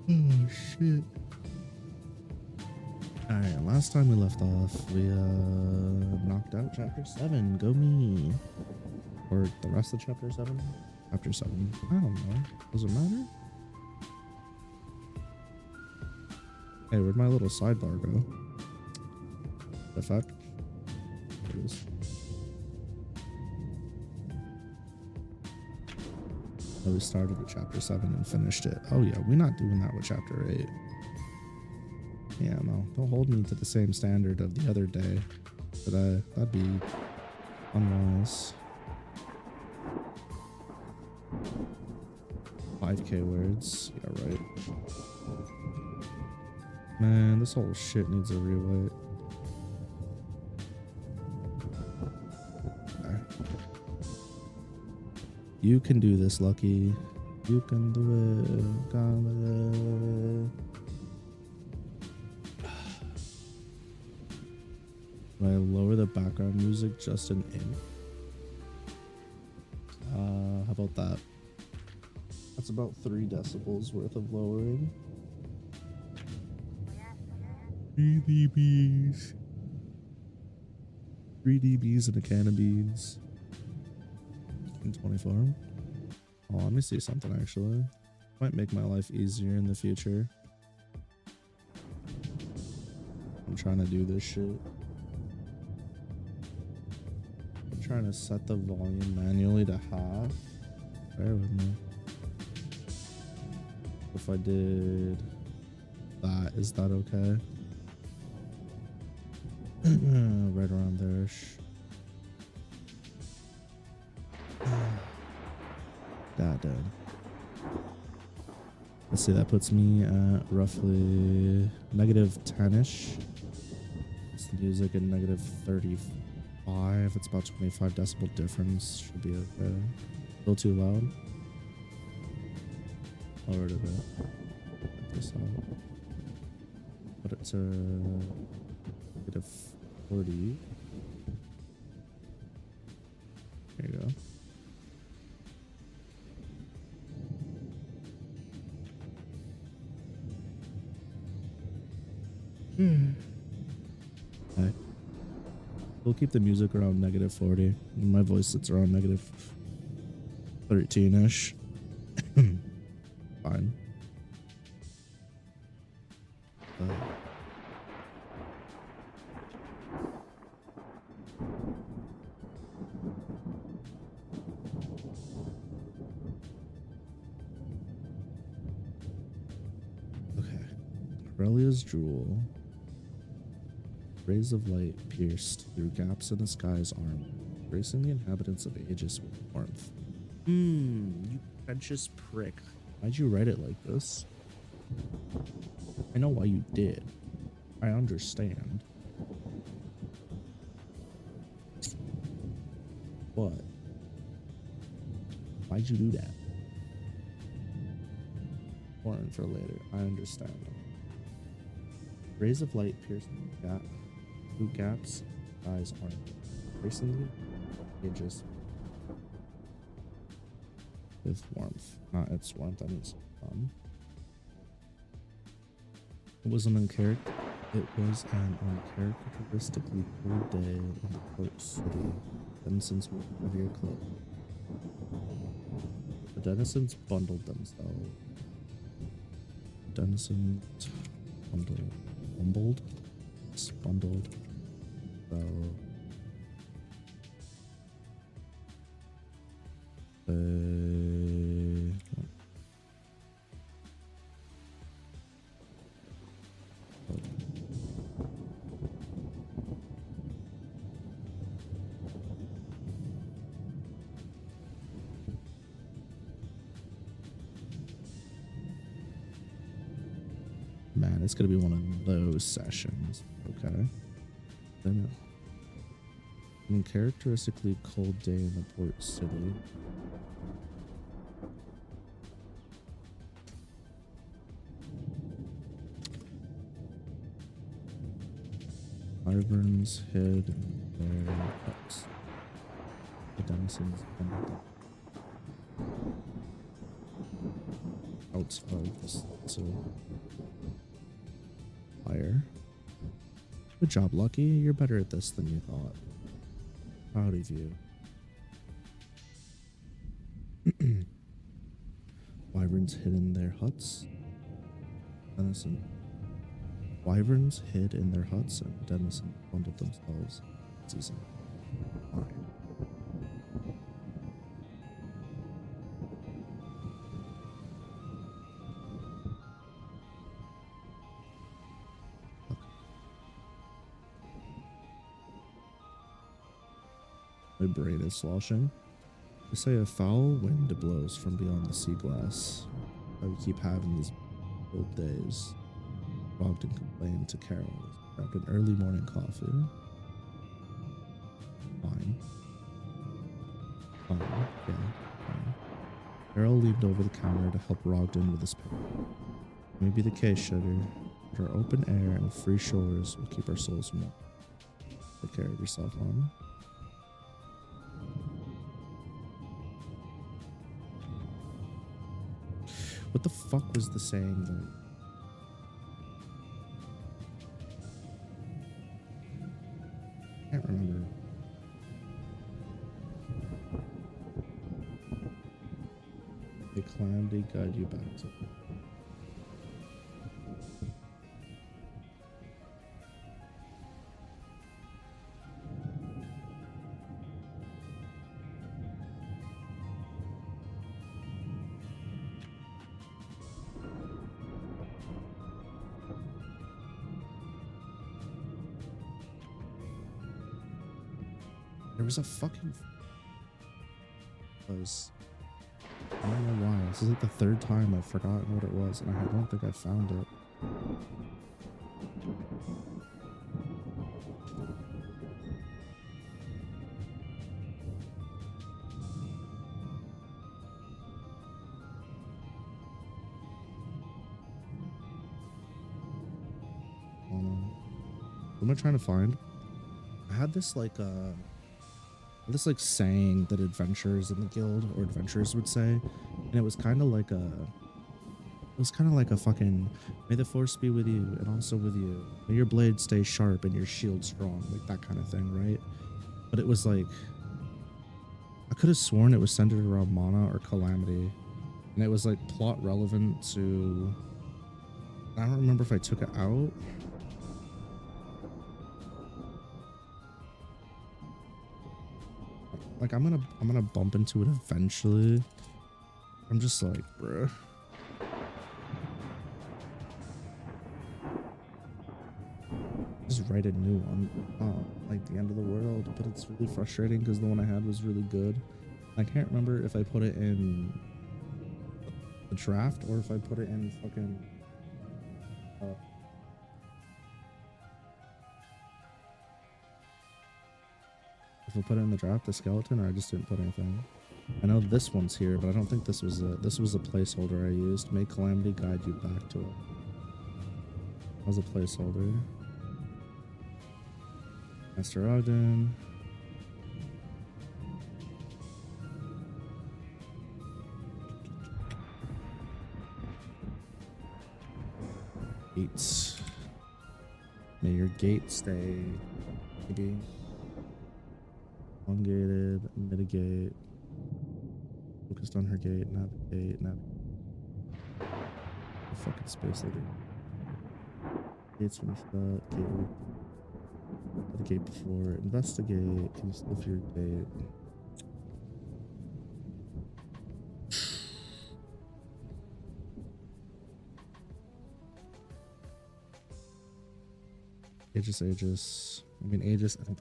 Oh shit. Alright, last time we left off, we knocked out chapter 7. Go me. Or the rest of chapter 7? Chapter 7. I don't know. Does it matter? Hey, where'd my little sidebar go? The fuck? There it is. Oh, we started with chapter 7 and finished it. Oh yeah, we're not doing that with chapter 8. Yeah, no, don't hold me to the same standard of the other day. That'd be unwise. 5k words. Yeah, right. Man, this whole shit needs a rewrite. Okay. You can do this, Lucky. You can do it. Come with it. Do I lower the background music just an inch? How about that? That's about 3 decibels worth of lowering. 3 dBs. 3 dBs and a can of beans. 24. Oh, let me see something actually. Might make my life easier in the future. I'm trying to do this shit. Trying to set the volume manually to half. Bear with me. If I did that, is that okay? Right around there. God damn. Let's see, that puts me at roughly negative 10-ish. It's the music at negative 35. It's about 25 decibel difference. Should be okay. A little too loud. Lower it a bit. Put this out. Put it to negative 40. There you go. Okay. We'll keep the music around negative 40. My voice sits around negative 13-ish. Fine. Okay. Aurelia's jewel. Rays of light pierced through gaps in the sky's armor, gracing the inhabitants of Aegis with warmth. You pretentious prick. Why'd you write it like this? I know why you did. I understand. But why'd you do that? Important for later. I understand. Rays of light piercing through gaps, eyes armor, gracing the Aegis with warmth. Not its warmth, I mean fun. It was an uncharacteristically cold day in the port city. Denizens were heavier clothed. The denizens bundled themselves. Denizens bundled. So man, it's gonna be one of those sessions. Okay. Then an uncharacteristically cold day in the port city. Wyverns hid in their huts. The denizens ended. out of this. So fire. Good job, Lucky. You're better at this than you thought. Proud of you. Wyverns hid in their huts. Denison. Wyverns hid in their huts and Denison bundled themselves. Season. Fine. My brain is sloshing. They say a foul wind blows from beyond the sea glass. I would keep having these old days. Ogden complained to Carol. Grabbed an early morning coffee. Fine. Fine. Yeah. Fine. Carol leaned over the counter to help Rogden with his paper. Maybe the case, sugar. But our open air and free shores will keep our souls warm. Take care of yourself, Mom. What the fuck was the saying though? I can't remember. A calamity guide you back to. There was a fucking I don't know why. This is like the third time I've forgotten what it was, and I don't think I found it. What am I trying to find? I had this like saying that adventurers in the guild or adventurers would say, and it was kind of like a fucking may the force be with you and also with you, may your blade stay sharp and your shield strong, like that kind of thing, right? But it was like I could have sworn it was centered around mana or calamity, and it was like plot relevant to, I don't remember if I took it out. Like I'm gonna bump into it eventually. I'm just like, bruh. Just write a new one. Like the end of the world, but it's really frustrating because the one I had was really good. I can't remember if I put it in the draft or if I put it in fucking if I put it in the draft, the skeleton, or I just didn't put anything. I know this one's here, but I don't think this was a placeholder I used. May calamity guide you back to it. That was a placeholder. Master Ogden. Gates. May your gate stay. Maybe. Elongated, mitigate, focused on her gate, navigate, fucking space lady. Gates from the start, gate, the gate before, investigate, can you still your gate? Aegis, I mean Aegis, I think.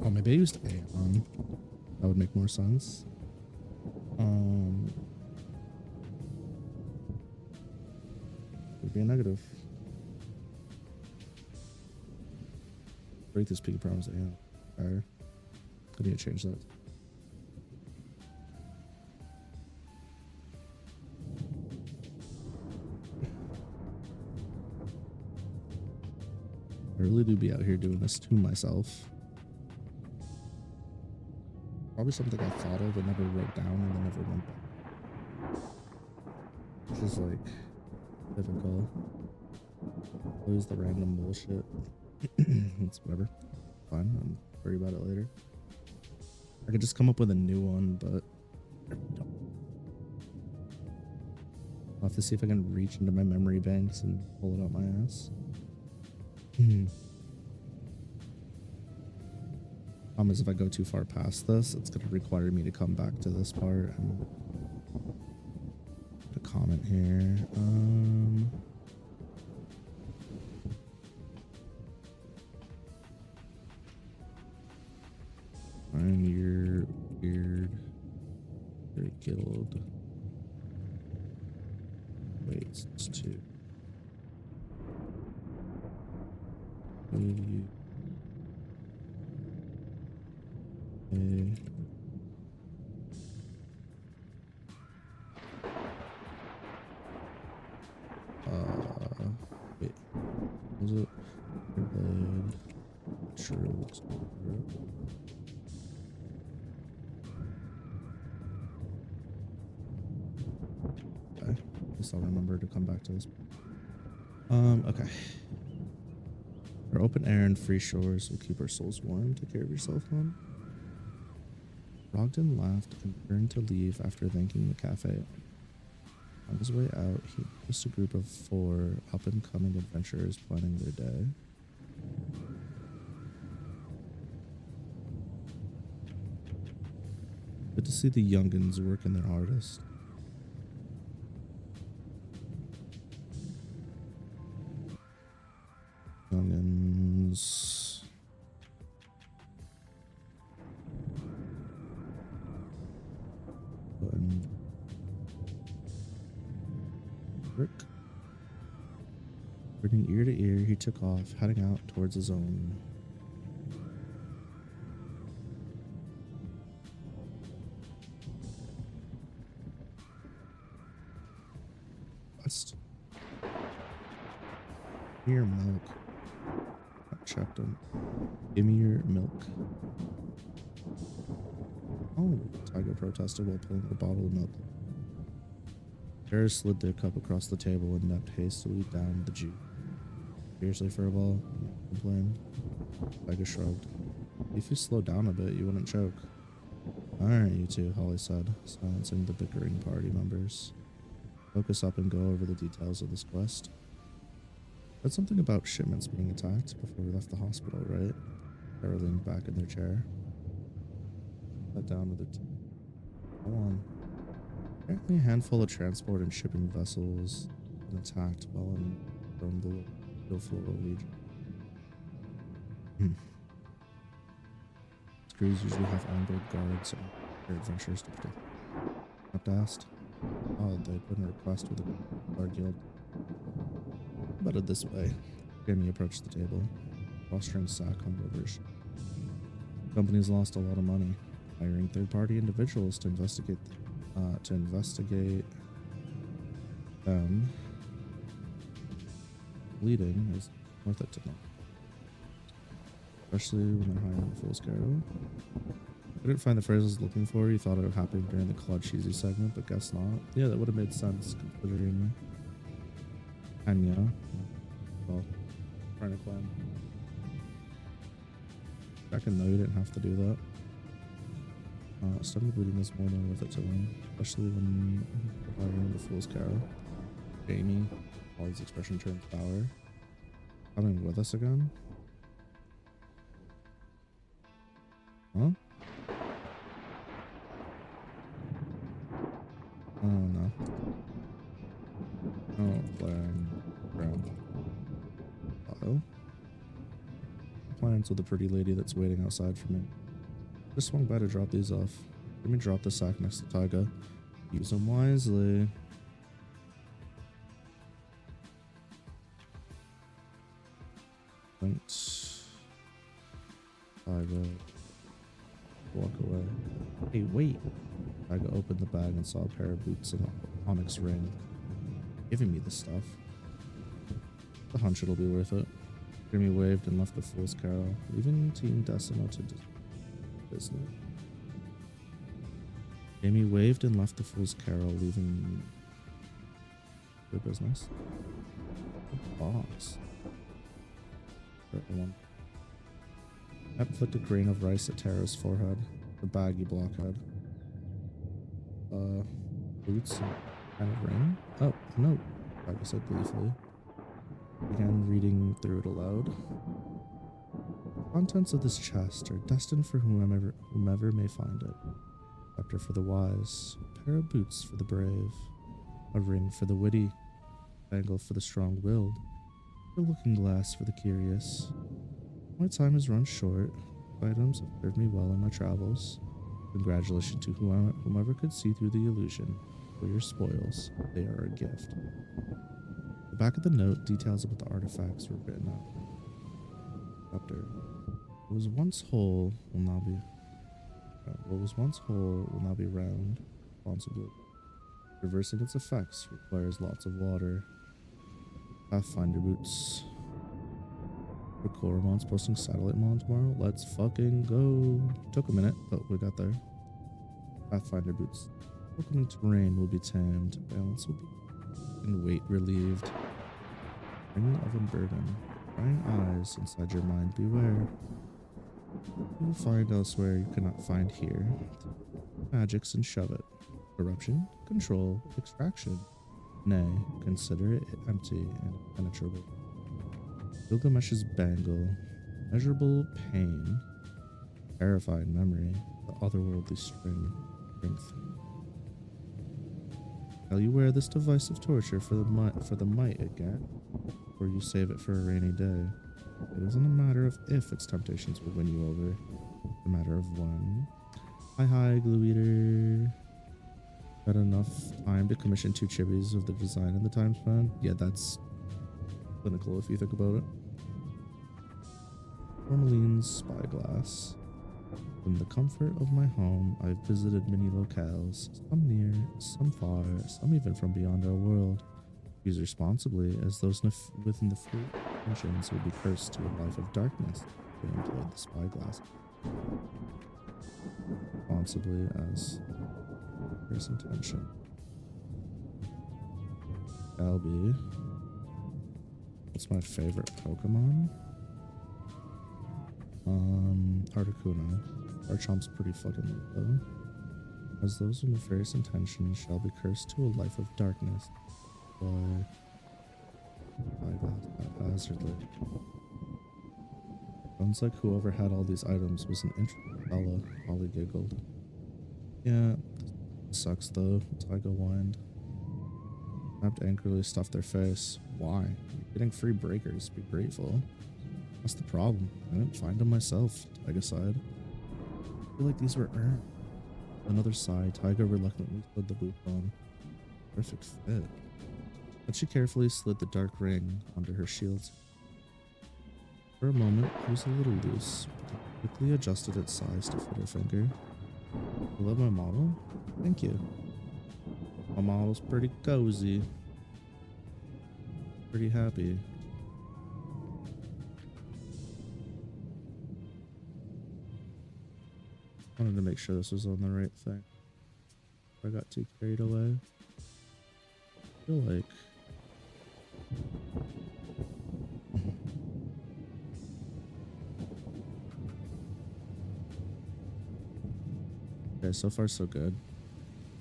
Oh, maybe I used Aeon. That would make more sense. Would be a negative. Break this pinky promise, Aeon. Alright. I need to change that. I really do be out here doing this to myself. Probably something I thought of and never wrote down and then never went back. Which is like typical. Always the random bullshit. It's whatever. Fine. I'm worry about it later. I could just come up with a new one, but I don't. I'll have to see if I can reach into my memory banks and pull it out my ass. Problem is, if I go too far past this, it's going to require me to come back to this part and put a comment here. Find your weird guild. Wait, it's two. Wait, was it? True. Okay, at least I'll remember to come back to this. Okay. Our open air and free shores will keep our souls warm. Take care of yourself, hon. Brogdon laughed and turned to leave after thanking the cafe. On his way out, he noticed a group of 4 up-and-coming adventurers planning their day. Good to see the youngins working their hardest. Youngins. Rick. Grinning ear to ear, he took off, heading out towards his own. West. Give me your milk. I checked him. Give me your milk. Oh, Tiger protested while pulling a bottle of milk. Paris slid their cup across the table and napped hastily down the juice. Seriously, Furball? Complained. Tiger shrugged. If you slow down a bit, you wouldn't choke. Alright, you two, Holly said, silencing the bickering party members. Focus up and go over the details of this quest. Said something about shipments being attacked before we left the hospital, right? Sarah leaned back in their chair. Sat down with her team. Go on. Apparently a handful of transport and shipping vessels been attacked while from the floral region. Crews usually have onboard guards and their adventurers to protect. Not asked. Oh, they put in a request with the guard guild. About it this way. Krma approached the table. Drawstring sack hung over his shoulder. The company's lost a lot of money. Hiring third-party individuals to investigate them bleeding is worth it to them. Especially when they're hiring a full scarrow. I didn't find the phrase I was looking for. You thought it would happen during the Claude Cheesy segment, but guess not. Yeah, that would have made sense considering Hainme. Well, trying to climb. I can know you didn't have to do that. Stomach bleeding is more than worth it to them, especially when hiring the fool's carol. Jamie, Holly's expression turns sour. Coming with us again? Huh? Oh no. Oh, Brown. Uh-oh. Plans with the pretty lady that's waiting outside for me. Just swung by to drop these off. Let me drop the sack next to Taiga. Use them wisely. Thanks. Taiga. Walk away. Hey, wait. Taiga opened the bag and saw a pair of boots and an onyx ring. Giving me the stuff. The hunch it'll be worth it. Krma waved and left the fool's carol, leaving Team Decima to business. Amy waved and left the fool's carol, leaving their business. A box. Ep flicked a grain of rice at Tara's forehead. The baggy blockhead. Boots and kind of ring? Oh, no. I said gleefully. Began reading through it aloud. The contents of this chest are destined for whomever may find it. A scepter for the wise, a pair of boots for the brave, a ring for the witty, a bangle for the strong-willed, a looking glass for the curious. My time has run short. Items have served me well in my travels. Congratulations to whomever could see through the illusion. For your spoils, they are a gift. The back of the note, details about the artifacts were written out. Chapter. What was once whole will now be round, responsibly. Reversing its effects requires lots of water. Pathfinder boots. The Koromons posting satellite mon tomorrow. Let's fucking go. Took a minute, but we got there. Pathfinder boots. Welcoming terrain will be tamed. Balance will be and weight relieved. Ring of unburden. Prying eyes inside your mind, beware. You will find elsewhere you cannot find here. Magics and shove it. Corruption, control, extraction. Nay, consider it empty and impenetrable. Gilgamesh's bangle. Measurable pain. Terrifying memory. The otherworldly strength. Shall you wear this device of torture for the might it get, or you save it for a rainy day? It isn't a matter of if its temptations will win you over. It's a matter of when. Hi, Glue Eater. Got enough time to commission 2 chibis of the design in the time span? Yeah, that's clinical if you think about it. Tourmaline's Spyglass. From the comfort of my home, I've visited many locales, some near, some far, some even from beyond our world. Use responsibly, as those within the free intentions will be cursed to a life of darkness. They employed the spyglass. Responsibly, as first intention. Albie. What's my favorite Pokemon? Articuno. Archomp's pretty fucking lit though. As those with nefarious intentions shall be cursed to a life of darkness. By haphazardly. Sounds like whoever had all these items was an interesting fella, Holly giggled. Yeah, sucks though, Tyga whined. Snapped angrily, stuffed their face. Why? You're getting free breakers, be grateful. That's the problem. I didn't find them myself, Tyga sighed. I feel like these were earned. Another sigh, Tyga reluctantly slid the boot on. Perfect fit. But she carefully slid the dark ring onto her shield. For a moment, it was a little loose, but quickly adjusted its size to fit her finger. You love my model? Thank you. My model's pretty cozy. Pretty happy. Wanted to make sure this was on the right thing. I got too carried away. I feel like okay, so far so good.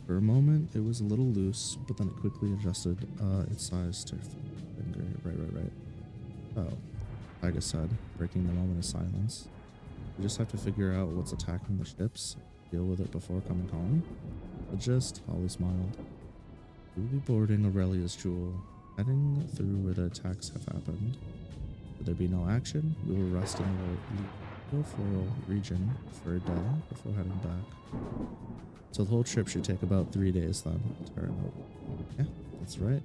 For a moment, it was a little loose, but then it quickly adjusted its size to her finger. Right. Oh, Tyga said, breaking the moment of silence. We just have to figure out what's attacking the ships, deal with it before coming home. The gist, Holly smiled. We'll be boarding Aurelia's jewel, heading through where the attacks have happened. Should there be no action, we will rest in the floral region for a day before heading back. So the whole trip should take about 3 days then, Tara noted. Yeah, that's right.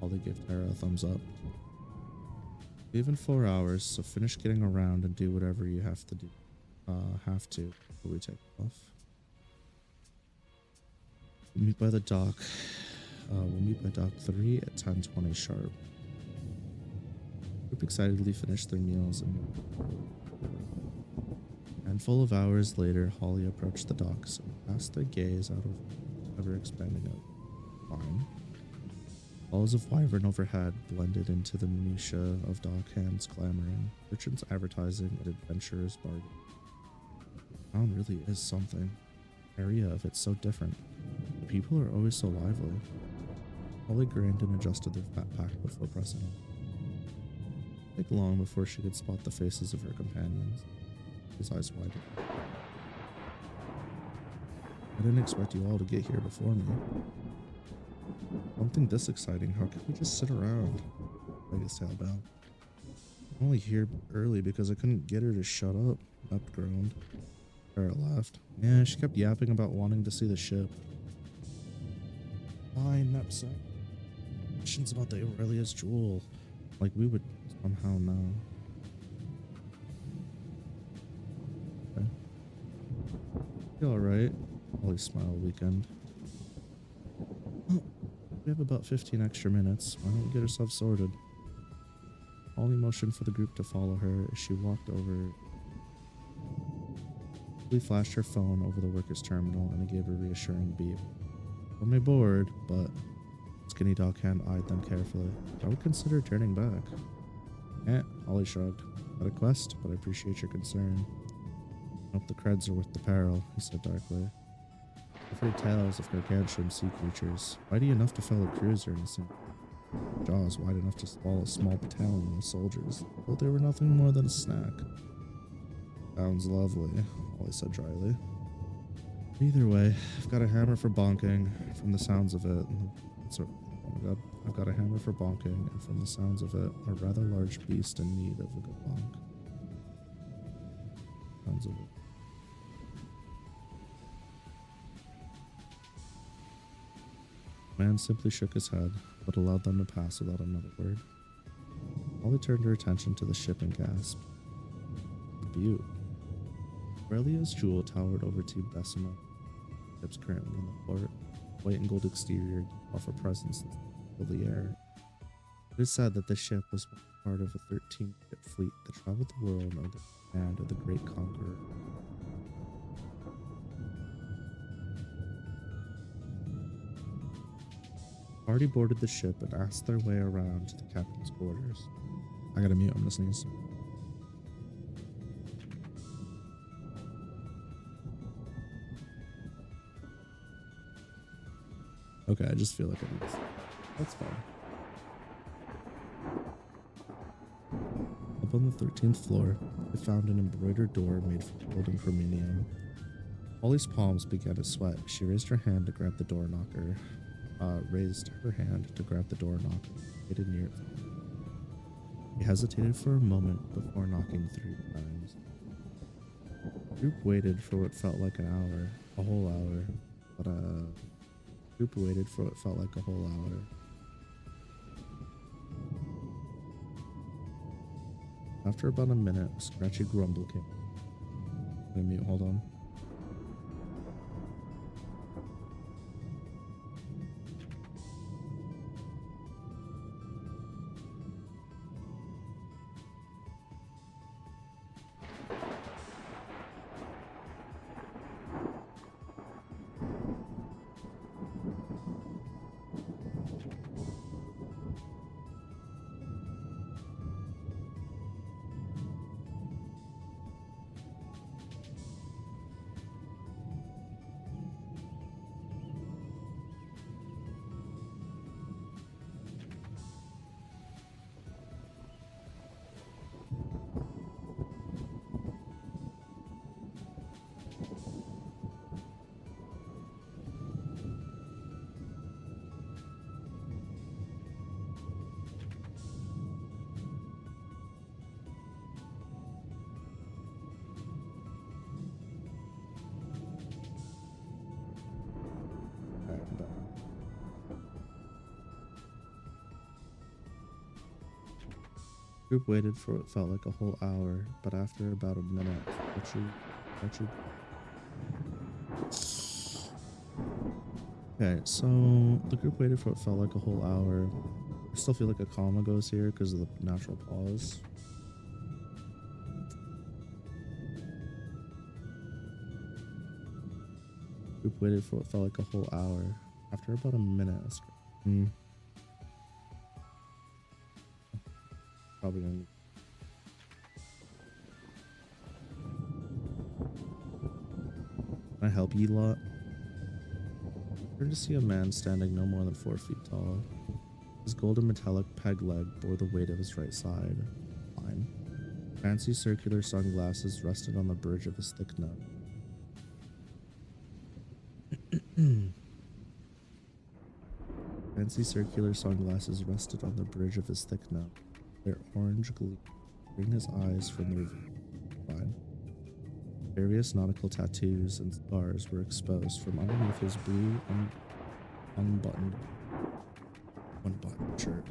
Holly gave Tara a thumbs up. Even 4 hours, so finish getting around and do whatever you have to do. Before we take off. We'll meet by the dock. We'll meet by dock 3 at 10:20 sharp. Group excitedly finished their meals and handful of hours later, Holly approached the docks and cast their gaze out of ever-expanding line. Balls of wyvern overhead blended into the minutiae of dock hands clamoring, merchants advertising, and adventurers bargaining. Town really is something. The area of it's so different. The people are always so lively. Holly grinned and adjusted their fat pack before pressing on. It didn't take long before she could spot the faces of her companions. His eyes widened. I didn't expect you all to get here before me. Something this exciting, how could we just sit around? Vegas tailed down. I'm only here early because I couldn't get her to shut up, Nep groaned. Farrah laughed. Yeah, she kept yapping about wanting to see the ship. Fine, Nep said. Questions about the Aurelia's jewel. Like we would somehow know. Okay. You alright? Holly smiled weekend. Oh, we have about 15 extra minutes. Why don't we get ourselves sorted? Holly motioned for the group to follow her as she walked over. She flashed her phone over the worker's terminal and it gave a reassuring beep. On my board, but Skinny Dockhand eyed them carefully. I would consider turning back. Holly shrugged. Not a quest, but I appreciate your concern. I hope the creds are worth the peril, he said darkly. I've heard tales of gargantuan sea creatures, mighty enough to fell a cruiser in a single jaws wide enough to swallow a small battalion of soldiers, though they were nothing more than a snack. Sounds lovely, Holly said dryly. Either way, I've got a hammer for bonking, from the sounds of it. Oh my god, I've got a hammer for bonking, and from the sounds of it, a rather large beast in need of a good bonk. Sounds of it. The man simply shook his head, but allowed them to pass without another word. Holly turned her attention to the ship and gasped. Butte. Aurelia's jewel towered over Tube Decima. Ships currently in the port, white and gold exterior, off a presence in the air. It is said that the ship was part of a 13-ship fleet that traveled the world under the command of the Great Conqueror. The party boarded the ship and asked their way around to the captain's quarters. I gotta mute, I'm gonna sneeze. Okay, I just feel like I need to. That's fine. Up on the 13th floor, they found an embroidered door made from gold and chromium. Holly's palms began to sweat. She raised her hand to grab the door knocker. Waited near it. He hesitated for a moment before knocking 3 times. The group waited for what felt like an hour, a whole hour, After about a minute, a scratchy grumble came. I'm gonna mute, hold on. Group waited for what felt like a whole hour, but after about a minute, Okay, so the group waited for what felt like a whole hour. I still feel like a comma goes here because of the natural pause. Group waited for what felt like a whole hour. After about a minute, I screamed, probably gonna. Can I help you lot? I turned to see a man standing no more than 4 feet tall. His golden metallic peg leg bore the weight of his right side. Fine. Fancy circular sunglasses rested on the bridge of his thick nose. Fancy circular sunglasses rested on the bridge of his thick nose. Their orange gleam freeing his eyes from their vine. Various nautical tattoos and scars were exposed from underneath his blue unbuttoned shirt.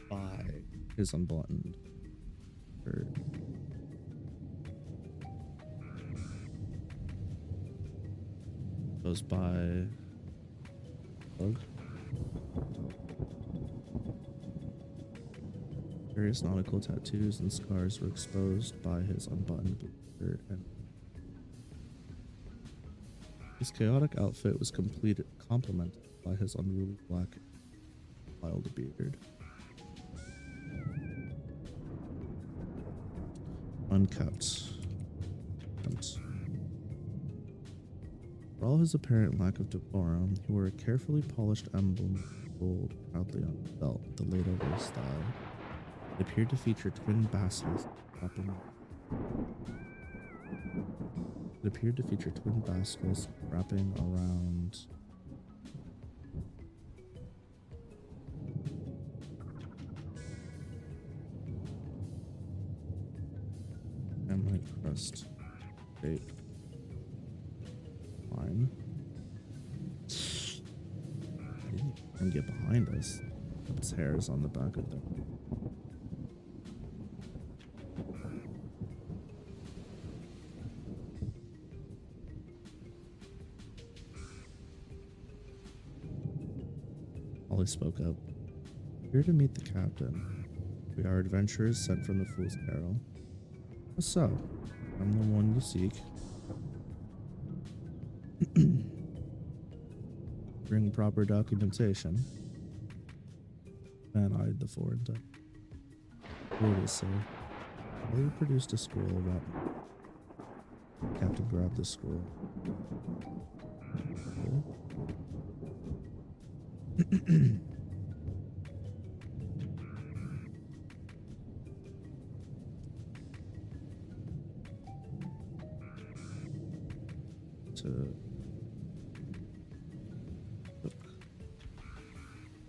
By his unbuttoned shirt. Goes by Bug. Various nautical tattoos and scars were exposed by his unbuttoned blue shirt, and his chaotic outfit was complemented by his unruly black wild beard. Unkept. For all his apparent lack of decorum, he wore a carefully polished emblem of gold proudly on his belt, the laid over his thigh. It appeared to feature twin basilisks wrapping around Empearts crust shape. Fine. I didn't even get behind us. Its hairs on the back of them. Ollie spoke up. Here to meet the captain. We are adventurers sent from the Fool's Carol. So, I'm the one you seek. Bring proper documentation. Man eyed the foreign type. Here it is, sir. Ollie produced a scroll about. Captain grabbed the scroll. To look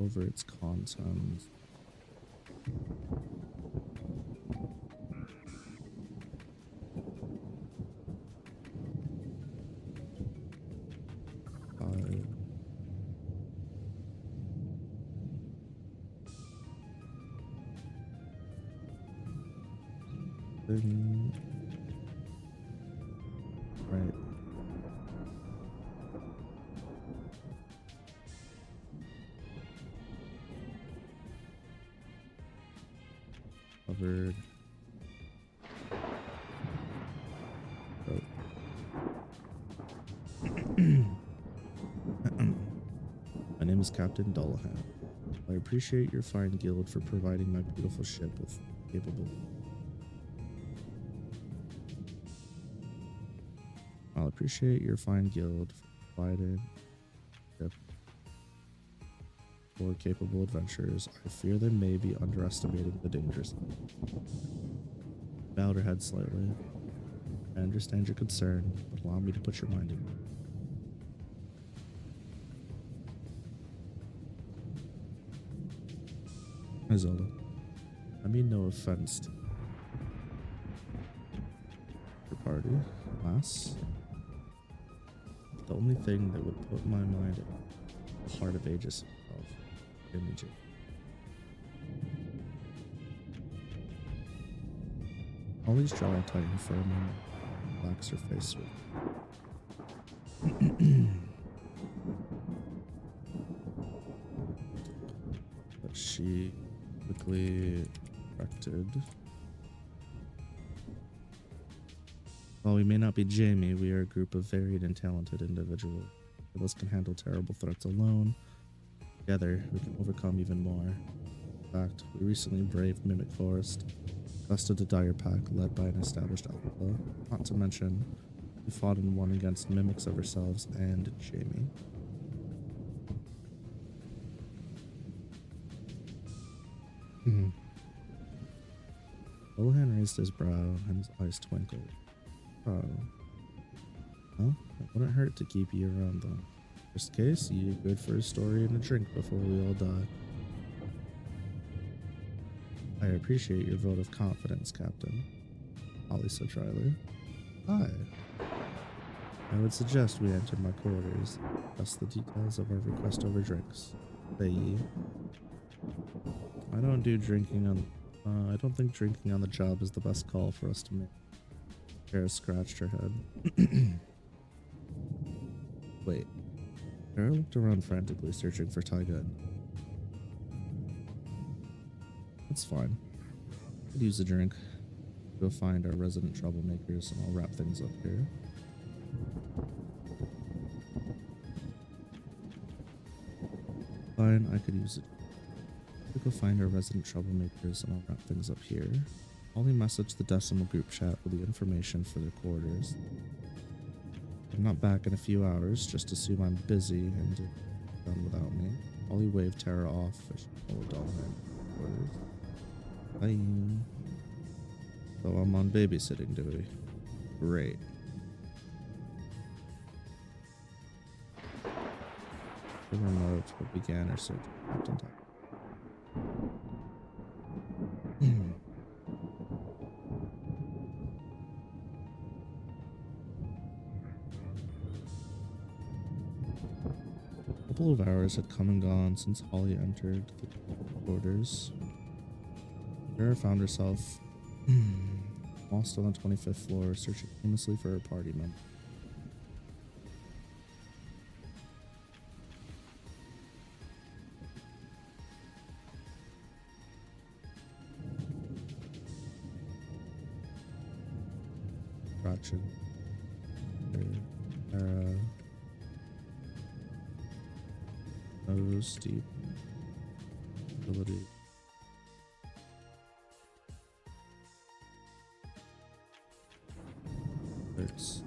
over its contents. Right. Covered. Oh. My name is Captain Dullahan. I appreciate your fine guild for providing my beautiful ship with capable. I'll appreciate your fine guild for providing ship for capable adventurers. I fear they may be underestimating the dangers. Bowed her head slightly. I understand your concern, but allow me to put your mind at ease. Zelda, I mean no offense to your party, lass. The only thing that would put my mind at the heart of Aegis itself, imaging. Ollie's jaw tightened for a moment, relaxed her face with. She quickly corrected. While we may not be Jamie, we are a group of varied and talented individuals. Some of us can handle terrible threats alone. Together, we can overcome even more. In fact, we recently braved Mimic Forest, bested a dire pack led by an established alpha, not to mention we fought and won against mimics of ourselves and Jamie. Lohan raised his brow and his eyes twinkled. Oh. Well, it wouldn't hurt to keep you around though. Worst case, you're good for a story and a drink before we all die. I appreciate your vote of confidence, Captain, Holly said dryly. Hi. I would suggest we enter my quarters, discuss the details of our request over drinks. Say ye. I don't think drinking on the job is the best call for us to make. Kara scratched her head. Wait. Kara looked around frantically, searching for Taiga. That's fine. Could use a drink. Go find our resident troublemakers and I'll wrap things up here. Fine, I could use it. Go find our resident troublemakers and I'll wrap things up here. Only message the decimal group chat with the information for their quarters. I'm not back in a few hours, just assume I'm busy and done without me. Ollie waved Tara off as she followed all her quarters. Bye. So I'm on babysitting duty. Great. The remote began her search for Captain Tarako. A couple of hours had come and gone since Holly entered the quarters. Kara found herself lost on the 25th floor, searching aimlessly for her party member. Gotcha. Nose deep ability. Hurts.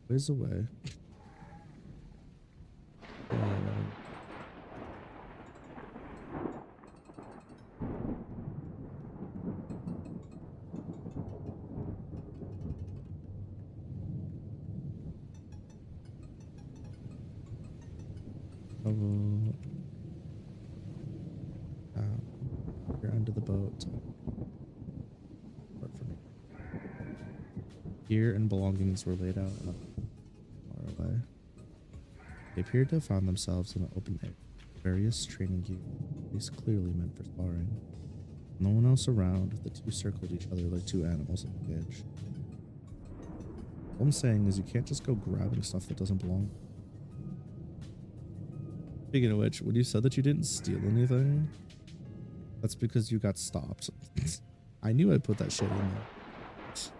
Ways away. You're under the boat. Apart from me. Gear and belongings were laid out far away. They appeared to have found themselves in an open air. Various training gear, these clearly meant for sparring. No one else around, the two circled each other like two animals in a cage. All I'm saying is you can't just go grabbing stuff that doesn't belong. Speaking of which, when you said that you didn't steal anything, that's because you got stopped. I knew I put that shit in there.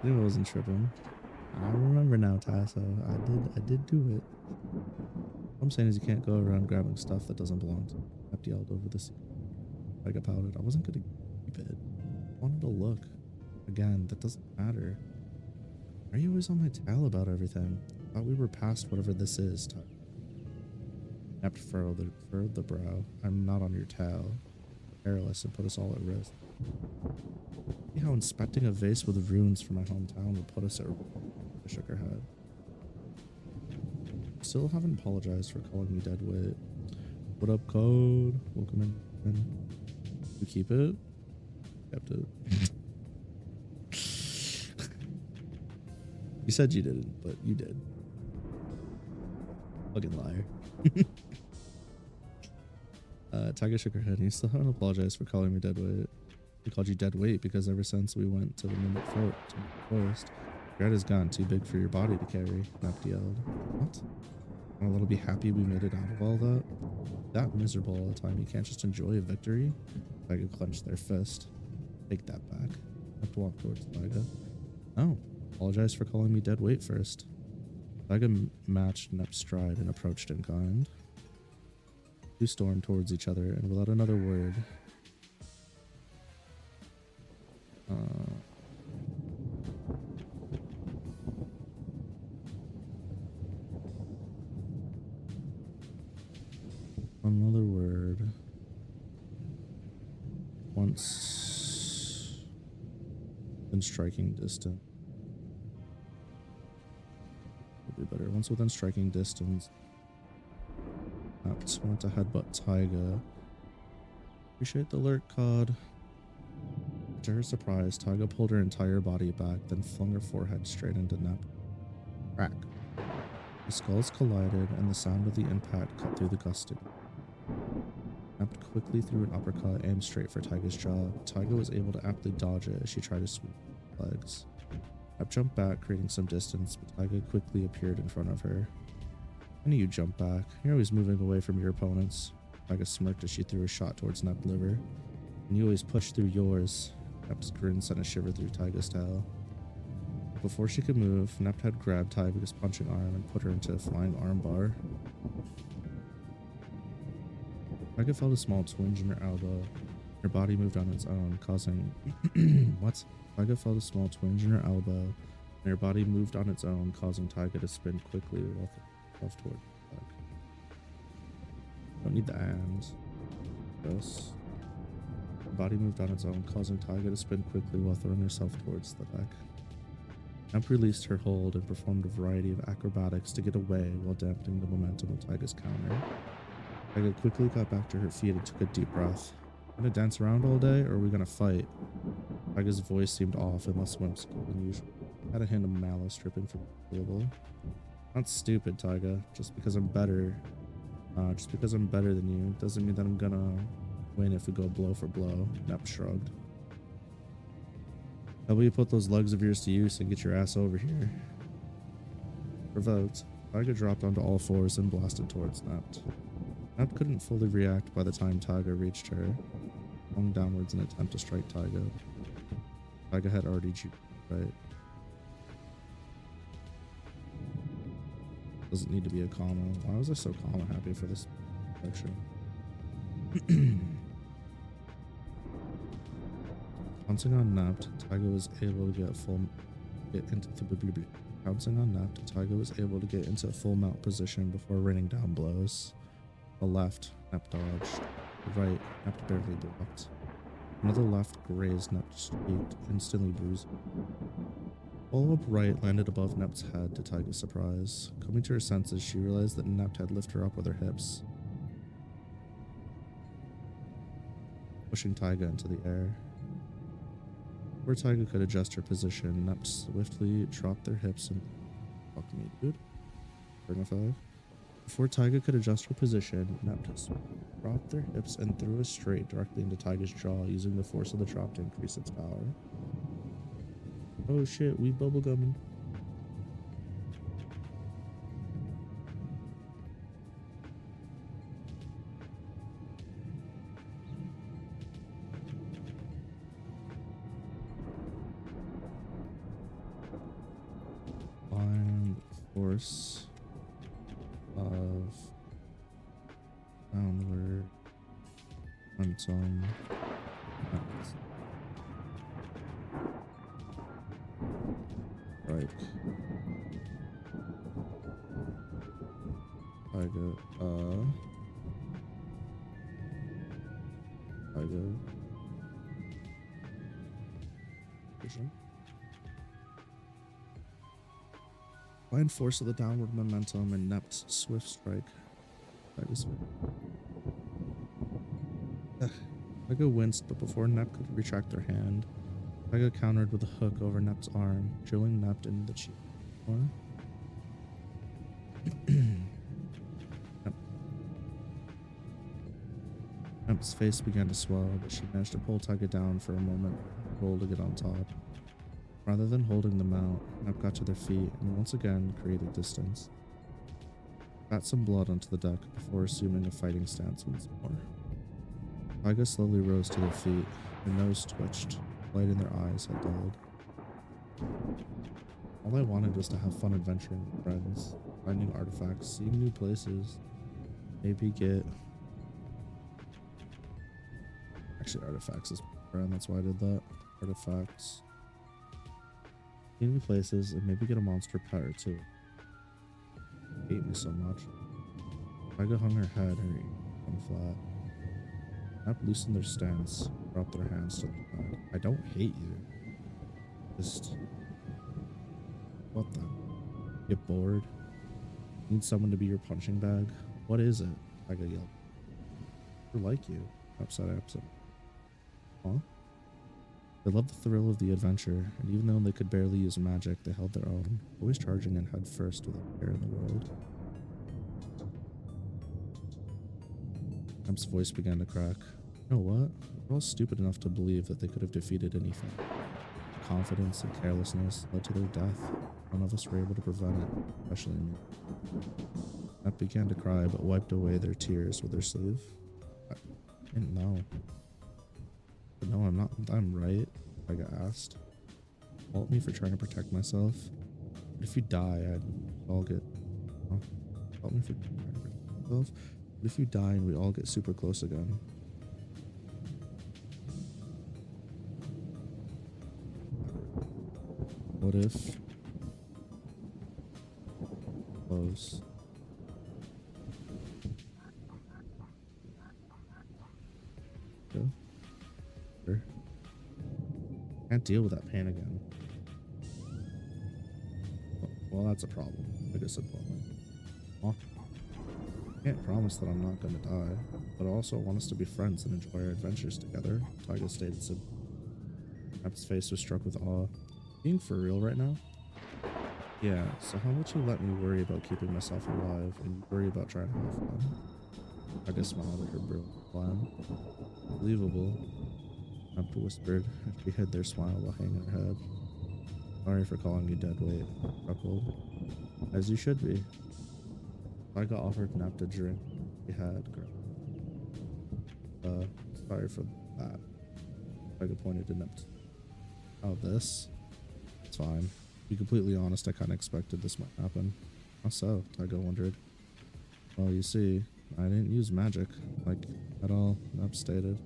I knew I wasn't tripping. I remember now, Tasso. I did do it. What I'm saying is you can't go around grabbing stuff that doesn't belong to you. I have yelled over this. I got powdered. I wasn't gonna keep it. I wanted to look. Again, that doesn't matter. Why are you always on my tail about everything? I thought we were past whatever this is. Snapped furrowed the brow. I'm not on your tail. Careless and put us all at risk. See how inspecting a vase with runes from my hometown would put us at risk. I shook her head. Still haven't apologized for calling me deadweight. What up, Code? Welcome in. You keep it? Kept it. You said you didn't, but you did. Fucking liar. Taiga shook her head. You still haven't apologized for calling me dead weight. We called you dead weight because ever since we went to the forest, your head has gotten too big for your body to carry, Napt yelled. What? I'm a little be happy we made it out of all that? That miserable all the time, you can't just enjoy a victory? Taiga clenched their fist. Take that back. Napt walked towards Taiga. Oh, apologize for calling me dead weight first. Taiga matched Napt's stride and approached in kind. Two stormed towards each other, and without another word, another word. Once in striking distance. Would be better. Once within striking distance. Napt went to headbutt Taiga. Appreciate the alert, Cod. To her surprise, Taiga pulled her entire body back, then flung her forehead straight into Napt. Crack. The skulls collided, and the sound of the impact cut through the gusting. Napt quickly threw an uppercut aimed straight for Taiga's jaw. Taiga was able to aptly dodge it as she tried to sweep her legs. Napt jumped back, creating some distance, but Taiga quickly appeared in front of her. I knew you jump back. You're always moving away from your opponents. Taiga smirked as she threw a shot towards Napt's liver. And you always push through yours. Napt's grin sent a shiver through Taiga's tail. Before she could move, Napt had grabbed Taiga's punching arm and put her into a flying armbar. Taiga felt a small twinge in her elbow. Her body moved on its own, causing... What? Taiga felt a small twinge in her elbow, and her body moved on its own, causing Taiga to spin quickly left toward the back. Don't need the hands. Yes. Her body moved on its own, causing Taiga to spin quickly while throwing herself towards the deck. Napt released her hold and performed a variety of acrobatics to get away while dampening the momentum of Taiga's counter. Taiga quickly got back to her feet and took a deep breath. Gonna dance around all day, or are we gonna fight? Taiga's voice seemed off and less whimsical than usual. Had a hint of malice dripping from the syllable. Not stupid, Taiga. Just because I'm better than you doesn't mean that I'm gonna win if we go blow for blow. Napt shrugged. How about you put those legs of yours to use and get your ass over here? Provoked, Taiga dropped onto all fours and blasted towards Napt. Napt couldn't fully react by the time Taiga reached her, flung downwards in an attempt to strike Taiga. Taiga had already juked right. Doesn't need to be a comma. Why was I so calm and happy for this section? Pouncing on Napt, Taiga was able to get into a full mount position before raining down blows. The left, Napt dodged. The right, Napt barely blocked. Another left grazed Napt's cheek, instantly bruising. Follow-up right landed above Napt's head to Taiga's surprise. Coming to her senses, she realized that Napt had lifted her up with her hips, pushing Taiga into the air. Before Taiga could adjust her position, Napt swiftly dropped their hips and... Fuck me, dude. Krma 5. Before Taiga could adjust her position, Napt dropped their hips and threw a straight directly into Taiga's jaw, using the force of the drop to increase its power. Oh shit, we bubblegumming. Find force of downward momentum. Right. Taiga, vision. Find force of the downward momentum and Napt's swift strike. Taiga winced, but before Napt could retract their hand, Taiga countered with a hook over Napt's arm, drilling Napt in the cheek. Emp's face began to swell, but she managed to pull Taiga down for a moment, roll to get on top. Rather than holding them out, Emp got to their feet and once again created distance. Spat some blood onto the deck before assuming a fighting stance once more. Taiga slowly rose to their feet, their nose twitched, light in their eyes had dulled. All I wanted was to have fun adventuring with friends, finding artifacts, seeing new places, maybe get... Actually, artifacts is friend, that's why I did that. Artifacts. See new places, and maybe get a monster pet or two. I hate me so much. Taiga hung her head, her ear on flat. Emp loosened their stance, dropped their hands to their side. I don't hate you. Just... What the? Get bored? Need someone to be your punching bag? What is it? Taiga yelled. I like you. Upside. Huh? They loved the thrill of the adventure, and even though they could barely use magic, they held their own, always charging in head first without care in the world. Emp's voice began to crack. You know what? We're all stupid enough to believe that they could have defeated anything. Confidence and carelessness led to their death. None of us were able to prevent it, especially me. Emp began to cry, but wiped away their tears with her sleeve. I didn't know. But no, I'm not. I'm right. I got asked. Fault me for trying to protect myself. But if you die, I'll get. Huh? Fault me for trying to protect myself. But if you die and we all get super close again. What if? Close. Go. Sure. Can't deal with that pain again. Well, that's a problem. I guess a problem. Huh? Can't promise that I'm not gonna die, but I also want us to be friends and enjoy our adventures together. Taiga stated so. Emp's face was struck with awe. Being for real right now? Yeah, so how about you let me worry about keeping myself alive and you worry about trying to have fun? Taiga smiled at her brilliant plan. Believable. Emp whispered as she hid their smile while hanging her head. Sorry for calling you dead weight, chuckled. As you should be. Taiga offered Emp a drink. He had. Sorry for that. Taiga pointed to Emp. Oh, this? It's fine. To be completely honest, I kind of expected this might happen. How so? Taiga wondered. Well, you see, I didn't use magic, like, at all, Emp stated.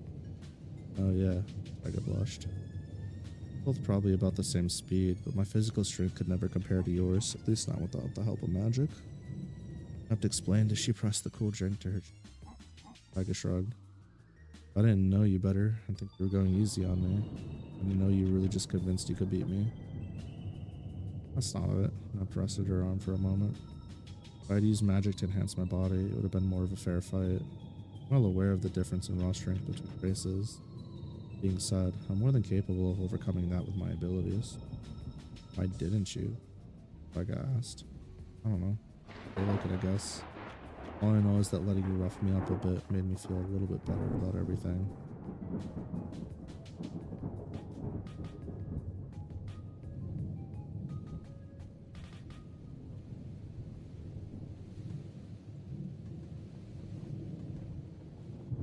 Oh yeah, Taiga blushed. Both probably about the same speed, but my physical strength could never compare to yours, at least not without the help of magic. Emp explained as she pressed the cool drink to her. Taiga shrugged. I didn't know you better. I think you were going easy on me. And you know you were really just convinced you could beat me. That's not it. Emp rested her arm for a moment. If I'd used magic to enhance my body, it would have been more of a fair fight. I'm well aware of the difference in raw strength between races. Being said, I'm more than capable of overcoming that with my abilities. Why didn't you? Taiga asked. I don't know. I like it, I guess. All I know is that letting you rough me up a bit made me feel a little bit better about everything.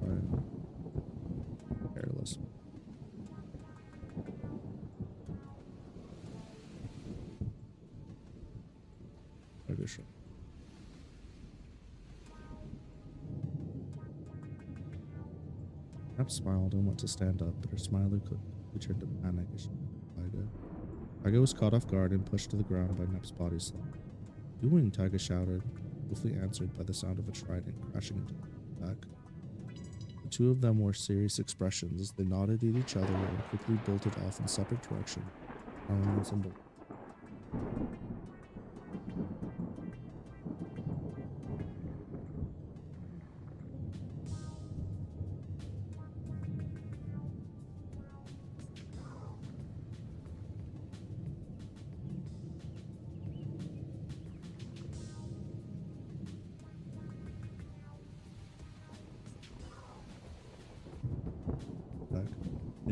Alright. Careless. Maybe sure. Emp smiled and went to stand up, but her smile quickly turned to panic as she looked at Taiga. Taiga was caught off guard and pushed to the ground by Nep's body slam. Doing, Taiga shouted, swiftly answered by the sound of a trident crashing into her back. The two of them wore serious expressions as they nodded at each other and quickly bolted off in separate directions, howling and symbol.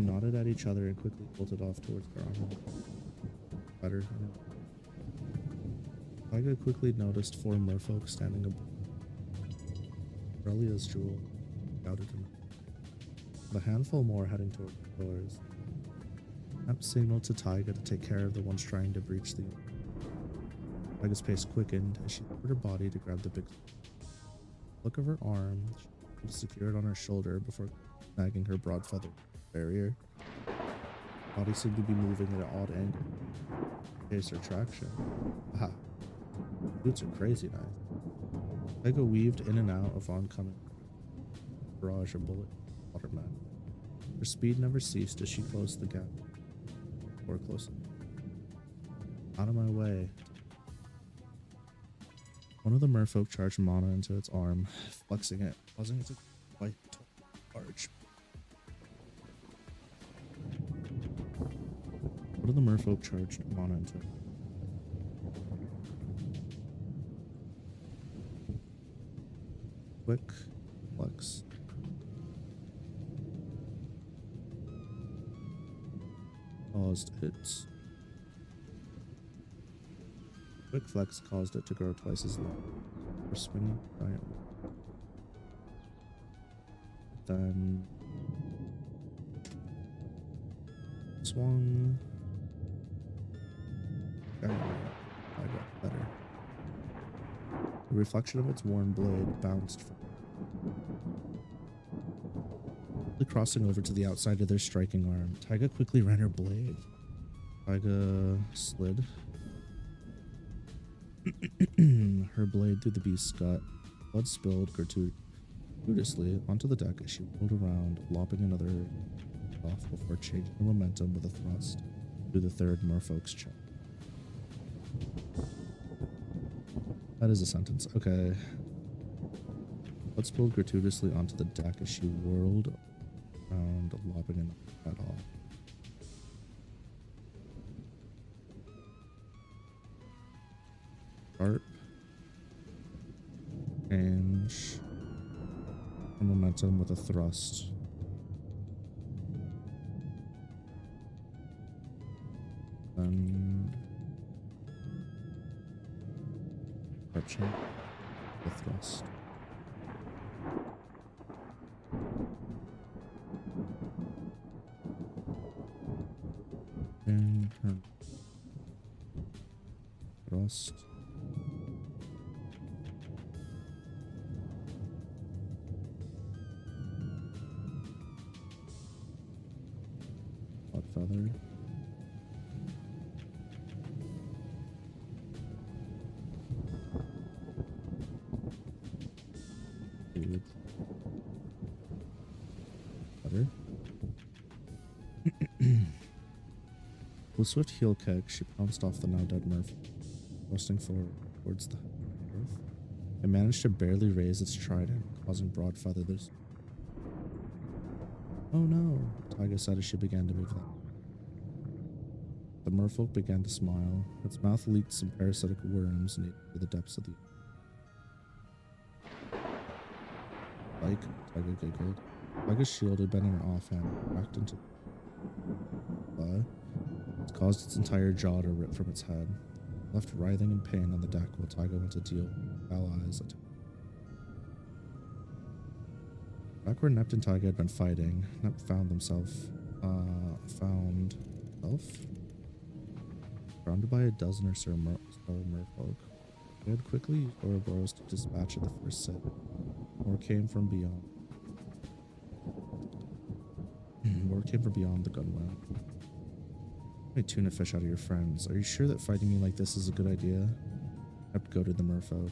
They nodded at each other and quickly bolted off towards their armor. Better. Taiga quickly noticed 4 merfolk standing above Aurelia's jewel, shouted him. A handful more heading toward the doors. Emp signaled to Taiga to take care of the ones trying to breach the. Taiga's pace quickened as she lowered her body to grab the big look of her arm. She secured it on her shoulder before snagging her broad feather barrier. Body seemed to be moving at an odd angle. Case her traction. Aha. Boots are crazy nice. Taiga weaved in and out of oncoming barrage of bullet watermen. Her speed never ceased as she closed the gap. Or closer. Out of my way. One of the merfolk charged mana into its arm, flexing it, causing it to quite large. One of the merfolk charged mana into it. Quick flex. Caused it. Quick flex caused it to grow twice as long. For swinging giant. Then swung. I got better. The reflection of its worn blade bounced from crossing over to the outside of their striking arm. Taiga quickly ran her blade. Taiga slid her blade through the beast's gut. Blood spilled gratuitously onto the deck as she rolled around, lopping another off before changing her momentum with a thrust through the third merfolk's chest. That is a sentence. Okay. Blood spilled gratuitously onto the deck as she whirled around, lopping another head off. Sharp. Change her momentum with a thrust. Then sharp change with thrust. And turn. Thrust. Hot feather. Good. Feather. With swift heel kick, she pounced off the now dead Murph, thrusting forward towards the earth. It managed to barely raise its trident, causing broad feathers. Oh no, Taiga said as she began to move that. The merfolk began to smile. Its mouth leaked some parasitic worms near to the depths of the like, Taiga giggled. Taiga's shield had been in her offhand, cracked into it caused its entire jaw to rip from its head, left writhing in pain on the deck while Taiga went to deal allies. Back where Nept and Taiga had been fighting, Nept found himself surrounded by a dozen or so merfolk. He had quickly used Ouroboros to dispatch of the first set. More came from beyond. More came from beyond the gunwale. I tuna fish out of your friends. Are you sure that fighting me like this is a good idea? Nept goaded the merfolk.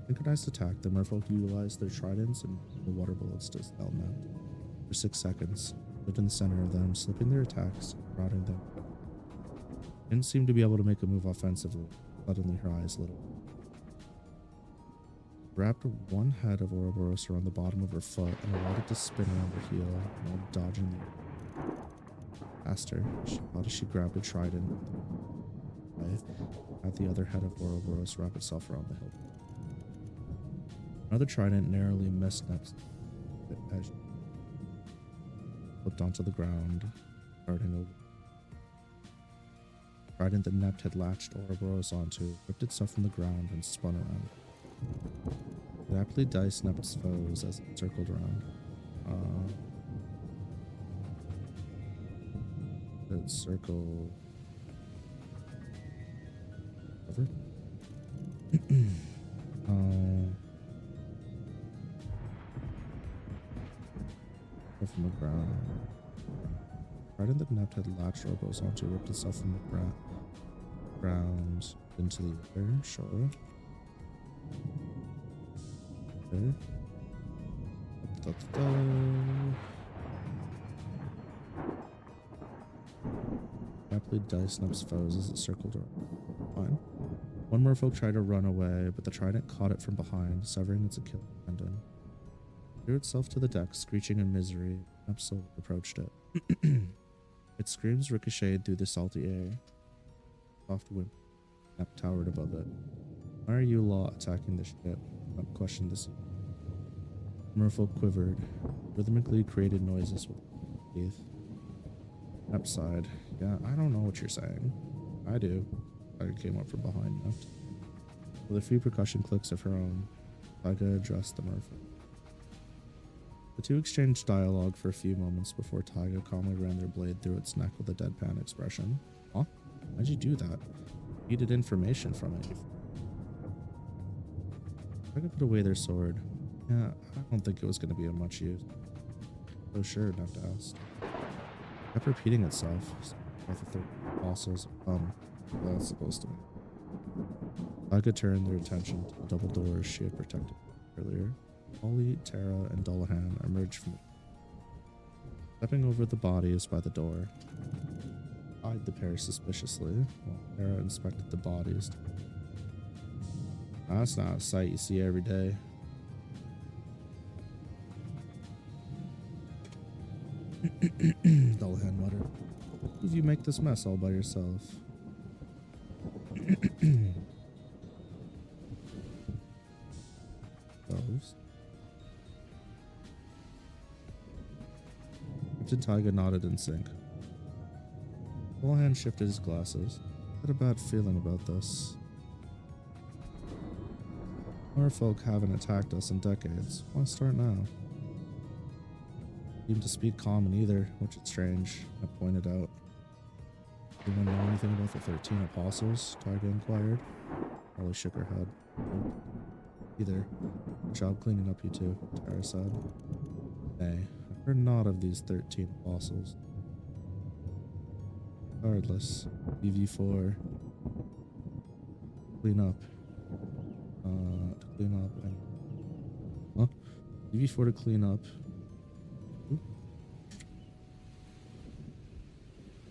Synchronized attack, the merfolk utilized their tridents and the water bullets to spell Nept. For 6 seconds, lived in the center of them, slipping their attacks, routing them. Didn't seem to be able to make a move offensively. Suddenly her eyes lit up. Wrapped one head of Ouroboros around the bottom of her foot and allowed it to spin around her heel while dodging the faster. She thought as she grabbed a trident. At the other head of Ouroboros wrap itself around the hilt. Another trident narrowly missed Nep's edge. flipped onto the ground, starting over. Trident that Nept had latched Ouroboros onto, ripped itself from the ground and spun around. It aptly diced Nept's foes as it circled around. It circled over. From the ground. Trident that Nept had latched Ouroboros onto, ripped itself from the ground into the air. Sure. Okay. Rapidly diced Nep's foes as it circled around. Fine. One merfolk tried to run away, but the trident caught it from behind, severing its Achilles tendon. It threw itself to the deck, screeching in misery. Nep slowly approached it. Its screams ricocheted through the salty air. Soft wind. Nep towered above it. Why are you lot attacking the ship? Nep questioned the sea. Merfolk quivered, rhythmically created noises with teeth. Nep sighed. Yeah, I don't know what you're saying. I do. Tiger came up from behind Nep. With a few percussion clicks of her own, Tiger addressed the merfolk. The two exchanged dialogue for a few moments before Taiga calmly ran their blade through its neck with a deadpan expression. Huh? Why'd you do that? Needed information from it. Taiga put away their sword. Yeah, I don't think it was going to be of much use. Oh sure, Neft asked. It kept repeating itself. With the third apostles. That's supposed to be. Taiga turned their attention to the double doors she had protected earlier. Ollie, Tara, and Dullahan emerged from it. Stepping over the bodies by the door, eyed the pair suspiciously, while Tara inspected the bodies. That's not a sight you see every day. Dullahan muttered. If you make this mess all by yourself. Those. Captain Taiga nodded in sync. Dullahan shifted his glasses. I had a bad feeling about this. Our folk haven't attacked us in decades. Why start now? Seemed to speak common either, which is strange, I pointed out. Do you know anything about the 13 apostles? Taiga inquired. Ollie shook her head. Either. Good job cleaning up, you two, Tara said. Nay, I've heard naught of these 13 apostles. Regardless, BV4. Clean up. To clean up and... Huh? BV4 to clean up.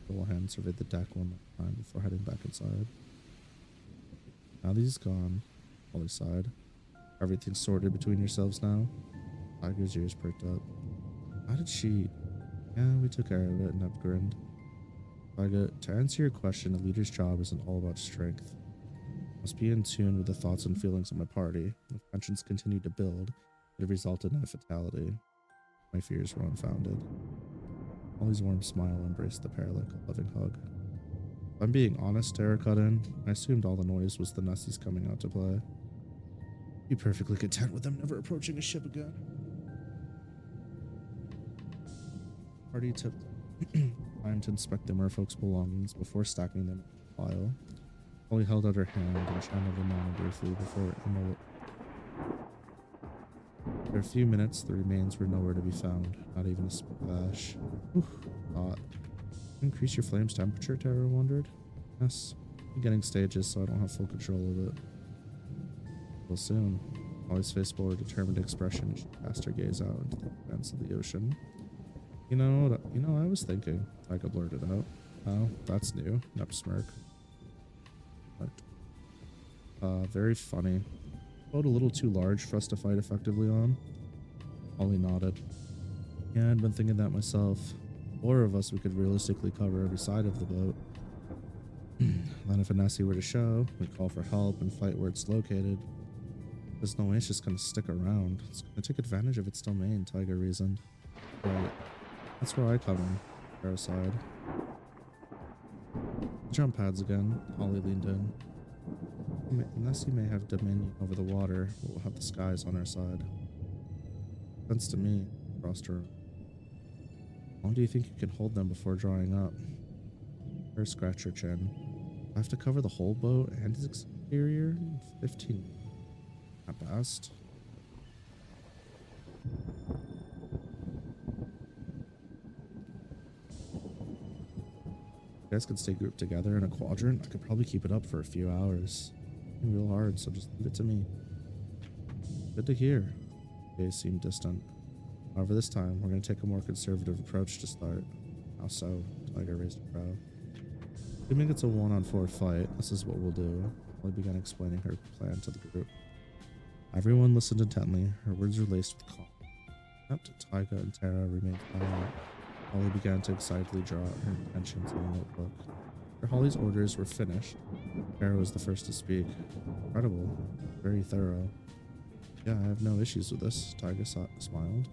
Dullahan surveyed the deck one more time before heading back inside. Now these gone. Ollie sighed. Everything's sorted between yourselves now? Tiger's ears perked up. How did she... Yeah, we took care of it, Neb grinned. Tiger, to answer your question, a leader's job isn't all about strength. Must be in tune with the thoughts and feelings of my party. If tensions continue to build, it resulted in a fatality. My fears were unfounded. Ollie's warm smile embraced the pair like a loving hug. If I'm being honest, Tara cut in. I assumed all the noise was the Nussies coming out to play. Be perfectly content with them never approaching a ship again. Party took time to inspect the merfolk's belongings before stacking them in a pile. Ollie held out her hand and channeled them on briefly before Emma. For a few minutes, the remains were nowhere to be found, not even a speck of ash. Hot. Increase your flame's temperature, Tara wondered. Yes, I'm getting stages, so I don't have full control of it. Well, soon. Ollie's face bore a determined expression as she cast her gaze out into the expanse of the ocean. You know, I was thinking, Taiga blurted out. Oh, that's new. Nep smirk. Very funny. Boat a little too large for us to fight effectively on. Ollie nodded. Yeah, I'd been thinking that myself. 4 of us, we could realistically cover every side of the boat. Then if a Nessie were to show, we'd call for help and fight where it's located. There's no way it's just gonna stick around. It's gonna take advantage of its domain, Taiga reasoned. Right. That's where I come in. Fair side. Jump pads again. Holly leaned in. Unless you may have dominion over the water, we'll have the skies on our side. Sense to me, crossed her. How long do you think you can hold them before drying up? Her scratched her chin. I have to cover the whole boat and its exterior? 15. Not fast. You guys could stay grouped together in a quadrant. I could probably keep it up for a few hours. Real hard, so just leave it to me. Good to hear. Gaze seemed distant. However, this time we're going to take a more conservative approach to start. How so? Tiger raised a brow. Assuming it's a 1-on-4 fight, this is what we'll do. Holly began explaining her plan to the group. Everyone listened intently. Her words were laced with calm. Up to Taiga and Tara remained silent. Holly began to excitedly draw out her intentions in a notebook. After Holly's orders were finished, Tara was the first to speak. Incredible. Very thorough. Yeah, I have no issues with this, Taiga smiled.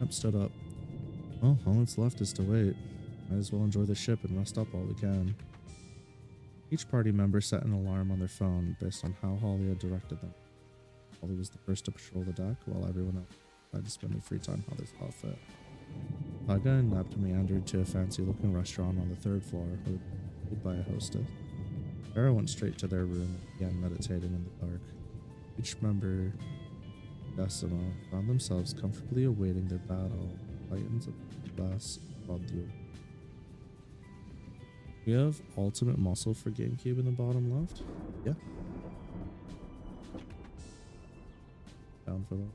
Emp stood up. Well, all that's left is to wait. Might as well enjoy the ship and rest up while we can. Each party member set an alarm on their phone based on how Holly had directed them. Holly was the first to patrol the deck, while everyone else tried to spend their free time how they saw fit. Taiga and Nept meandered to a fancy-looking restaurant on the 3rd floor, led by a hostess. Tara went straight to their room and began meditating in the dark. Each member, Decima, found themselves comfortably awaiting their battle. Titans of glass above the. We have ultimate muscle for GameCube in the bottom left. Yeah. Down for that.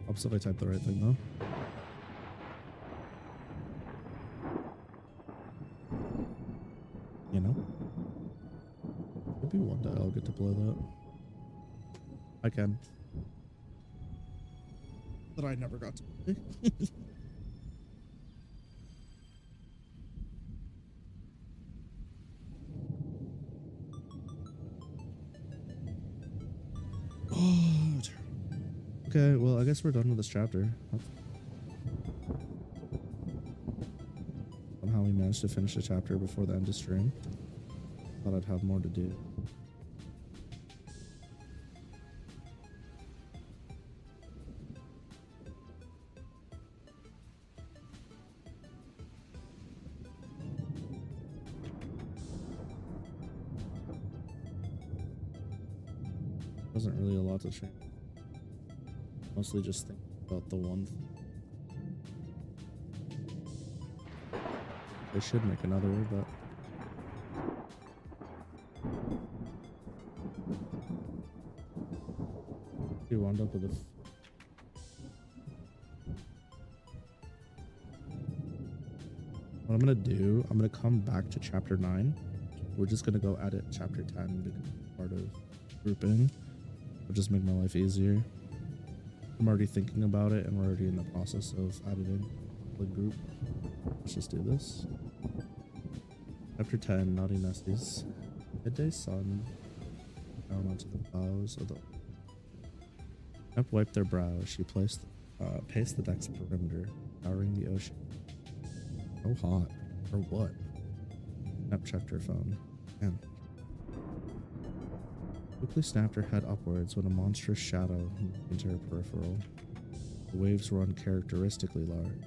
Helps if I type the right thing though. You know? Maybe one day I'll get to play that. I can. That I never got to play. Oh, okay, well, I guess we're done with this chapter. Somehow we managed to finish the chapter before the end of stream. Thought I'd have more to do. Wasn't really a lot to change. Mostly just think about the one thing. They should make another, but you wound up with a. What I'm gonna do, I'm gonna come back to chapter 9. We're just gonna go edit chapter 10 because it's part of grouping. It'll just make my life easier. I'm already thinking about it and we're already in the process of editing the group. Let's just do this. Chapter 10, Naughty Nesties. Midday sun down onto the bows of the. Emp wiped their brows. She paced the deck's perimeter, powering the ocean. So hot. Or what? Emp checked her phone. Man. Quickly snapped her head upwards when a monstrous shadow moved into her peripheral. The waves were uncharacteristically large.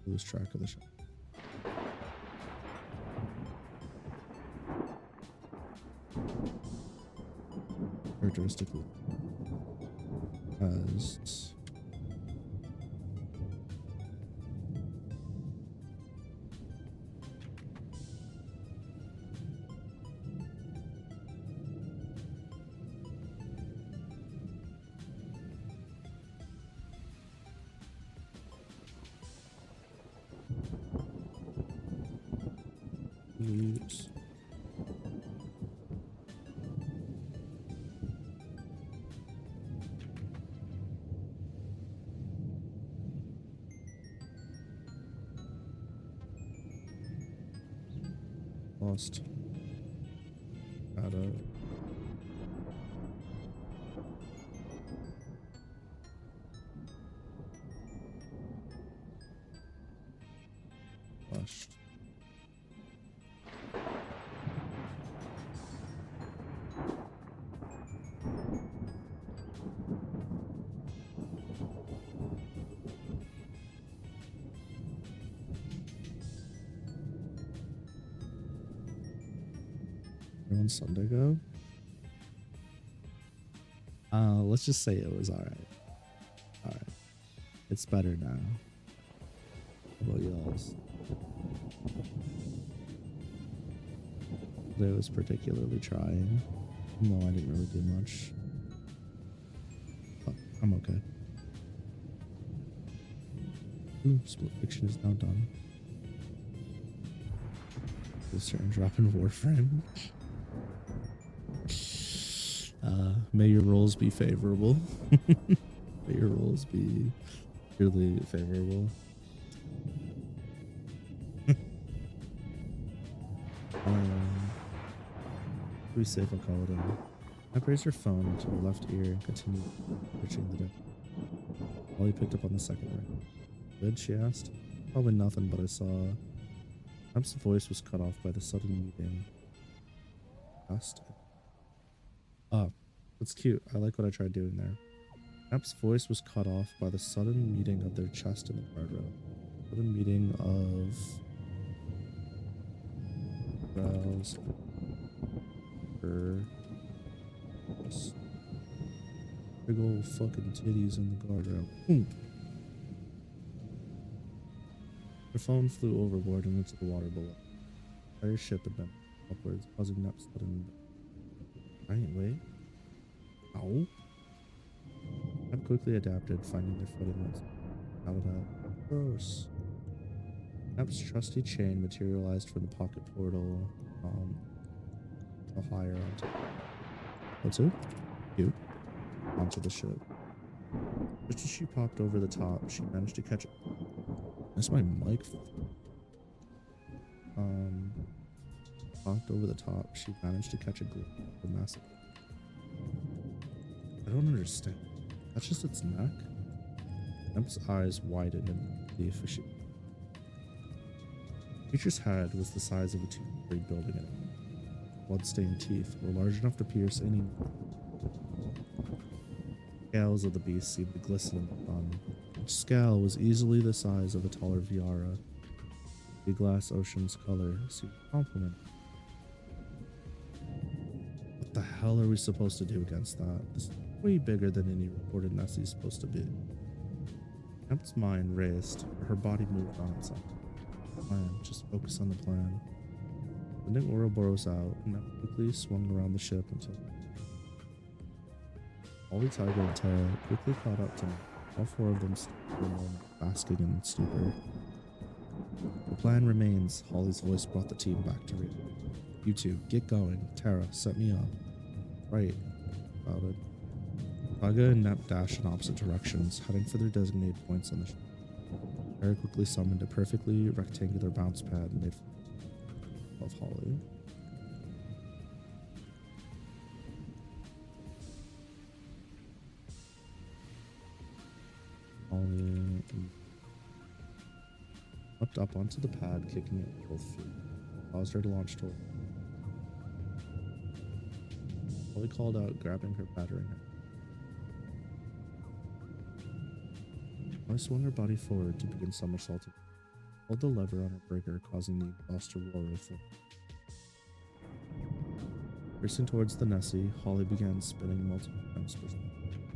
Lose track of the shadow. Characteristically as leaves. Lost. Shadow. Where on Sunday go? Let's just say it was alright. Alright. It's better now. How about y'all's? Today was particularly trying. No, I didn't really do much. But I'm okay. Ooh, split fiction is now done. A certain drop in Warframe. May your rolls be favorable. May your rolls be really favorable. Be safe, I'll call it in. I raised her phone to her left ear and continued searching the deck. Ollie picked up on the second ring. Good, she asked. Probably nothing, but I saw Trump's voice was cut off by the sudden meeting. Oh, that's cute. I like what I tried doing there. Knapp's voice was cut off by the sudden meeting of their chest in the guardrail. Sudden meeting of brows, her big old fucking titties in the guardrail. Boom. Her phone flew overboard and into the water below. The entire ship had been upwards, causing Knapp's sudden. Wait. Ow. Knapp quickly adapted, finding their footing once. Out of that. Gross. Knapp's trusty chain materialized from the pocket portal to higher onto. What's it? Cute. Onto the ship. Just as she popped over the top, she managed to catch it. That's my mic. Popped over the top, she managed to catch a glimpse of the massive. I don't understand. That's just its neck? Kemp's eyes widened in the efficient. The creature's head was the size of a two-story building, and blood-stained teeth were large enough to pierce any. Scales of the beast seemed to glisten in the sun. Each scale was easily the size of a taller Viara. The glass ocean's color seemed to complement. What the hell are we supposed to do against that? This is way bigger than any reported Nessie's supposed to be. Kemp's mind raced, but her body moved on itself. Plan, just focus on the plan. Sending Ouroboros out, and Kemp quickly swung around the ship until Ollie, Tiger, and Tara quickly caught up to me. All four of them stood for a moment, basking in stupor. The plan remains. Holly's voice brought the team back to read. You two, get going. Tara, set me up. Right, shouted. Tiger and Nep dashed in opposite directions, heading for their designated points on the ship. Tara quickly summoned a perfectly rectangular bounce pad made of Holly. Holly leapt up onto the pad, kicking it with both feet. Caused her to launch toward her. Holly called out, grabbing her battering ram. Holly swung her body forward to begin somersaulting. Pulled the lever on her breaker, causing the exhaust to roar with it. Racing towards the Nessie, Holly began spinning multiple times.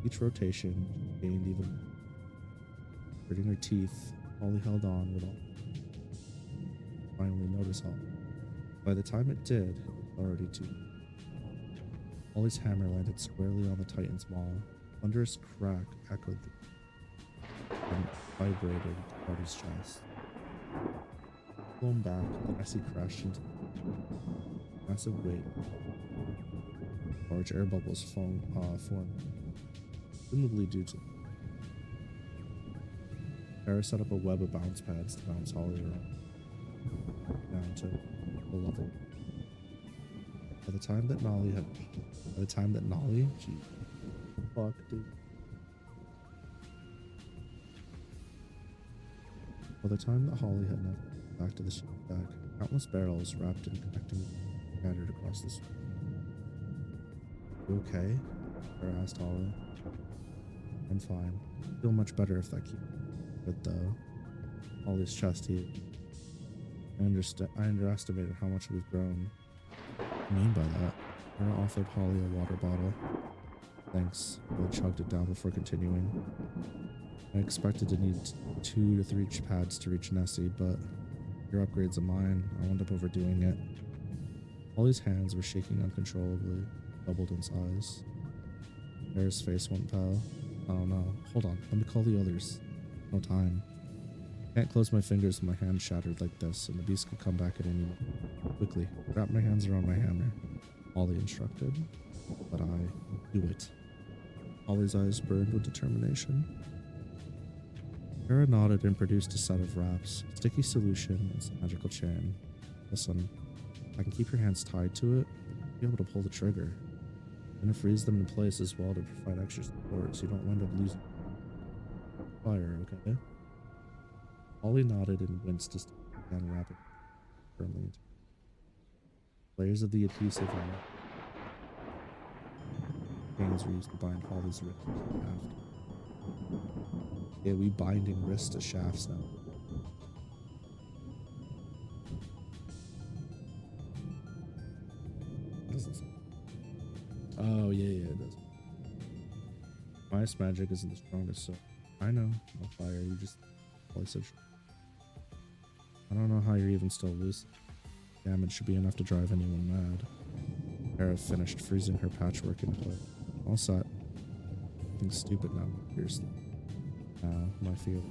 Each rotation, she gained even more. Gritting her teeth, Holly held on with all. Finally noticed Holly. By the time it did, it was already too late. Holly's hammer landed squarely on the Titan's maw. A thunderous crack echoed and vibrated the party's chest. Blown back, the Nessie crashed into a massive weight. Large air bubbles formed, presumably due to. Tara set up a web of bounce pads to bounce Holly around down to the level. By the time that Nolly, gee, fuck, dude. By the time that Holly had met back to the ship deck, countless barrels wrapped in connecting scattered across the street. You okay? Tara asked Holly. I'm fine. I feel much better if that keeps. But though, Holly's chest heaved. I underestimated how much it was grown. I mean by that. Kara offered Holly a water bottle. Thanks. Holly chugged it down before continuing. I expected to need 2 to 3 pads to reach Nessie, but your upgrades of mine, I wound up overdoing it. Holly's hands were shaking uncontrollably, doubled in size. Kara's face went pale. Oh no, hold on, let me call the others. No time. Can't close my fingers with my hand shattered like this, and the beast could come back at any moment. Quickly, wrap my hands around my hammer. Holly instructed, but I do it. Holly's eyes burned with determination. Kara nodded and produced a set of wraps, sticky solution, and some magical chain. Listen, if I can keep your hands tied to it, you'll be able to pull the trigger. I'm gonna freeze them in place as well to provide extra support so you don't wind up losing fire, okay? Holly nodded and winced as began wrapping firmly. Layers of the adhesive on it. Chains were used to bind Holly's wrist to the shaft. Yeah, we binding wrists to shafts now. Oh yeah, it does. My ice magic isn't the strongest, so I know. No fire, you just place it. I don't know how you're even still loose. Damage should be enough to drive anyone mad. Kara finished freezing her patchwork in place. All set. Nothing stupid now. Here's my field.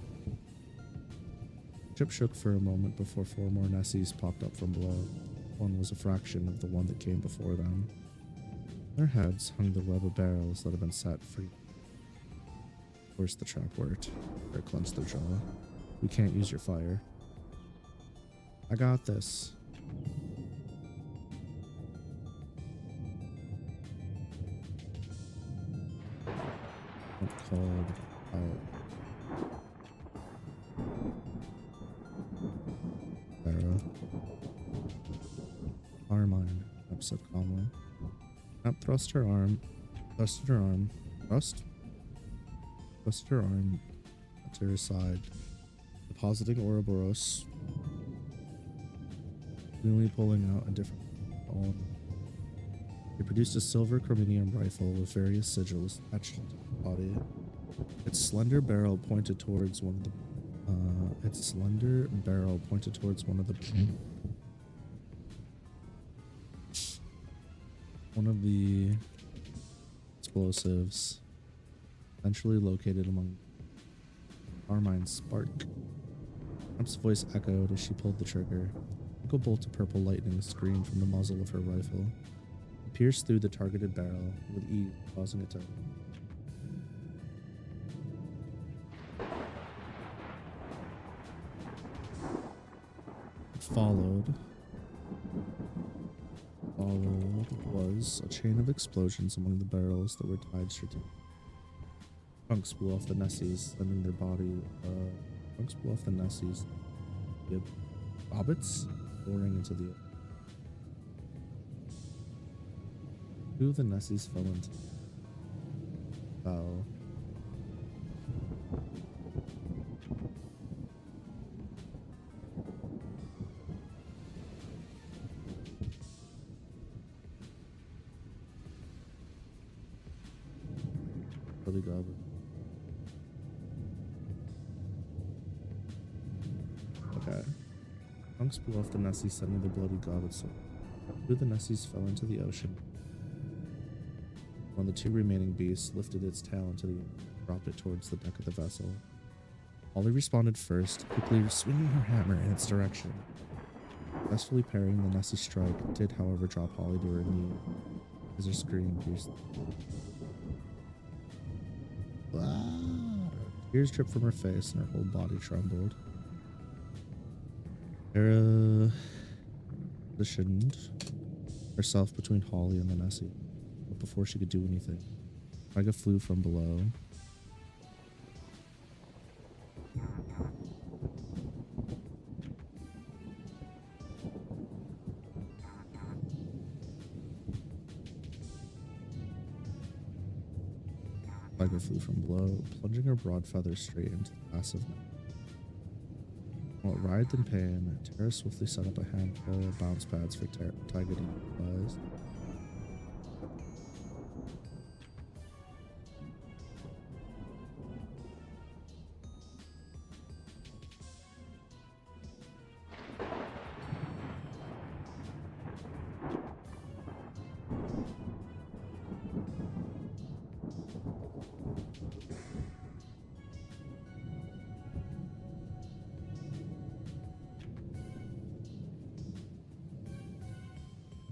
Ship shook for a moment before 4 more Nessies popped up from below. One was a fraction of the one that came before them. On their heads hung the web of barrels that had been set free. Of course the trap worked. They clenched their jaw. We can't use your fire. I got this. What's called Sarah. Our mind, said calmly. Nap thrusted her arm to her side, depositing Ouroboros, newly pulling out a different bone. He produced a silver chromium rifle with various sigils etched onto the body. Its slender barrel pointed towards one of the explosives centrally located among Carmine's spark. Trump's voice echoed as she pulled the trigger. A bolt of purple lightning screamed from the muzzle of her rifle. It pierced through the targeted barrel with ease, causing it to followed was a chain of explosions among the barrels that were tied strategically. Chunks blew off the Nessies, sending their body. Chunks blew off the Nessies. The hobbits pouring into the. 2 of the Nessies fell into. Fell. Really garbage. Okay. Chunks blew off the Nessies, sending the bloody goblets. 2 of the Nessies fell into the ocean. One of the 2 remaining beasts lifted its tail into the dropped it towards the deck of the vessel. Holly responded first, quickly swinging her hammer in its direction. Successfully parrying the Nessie strike did, however, drop Holly to her knee as her scream pierced. Tears dripped from her face and her whole body trembled. Kara positioned herself between Holly and the Nessie, but before she could do anything, Mega flew from below. Mega flew from below, plunging her broad feathers straight into the massive. While writhed in pain, Tara swiftly set up a handful of bounce pads for Tiger to utilize.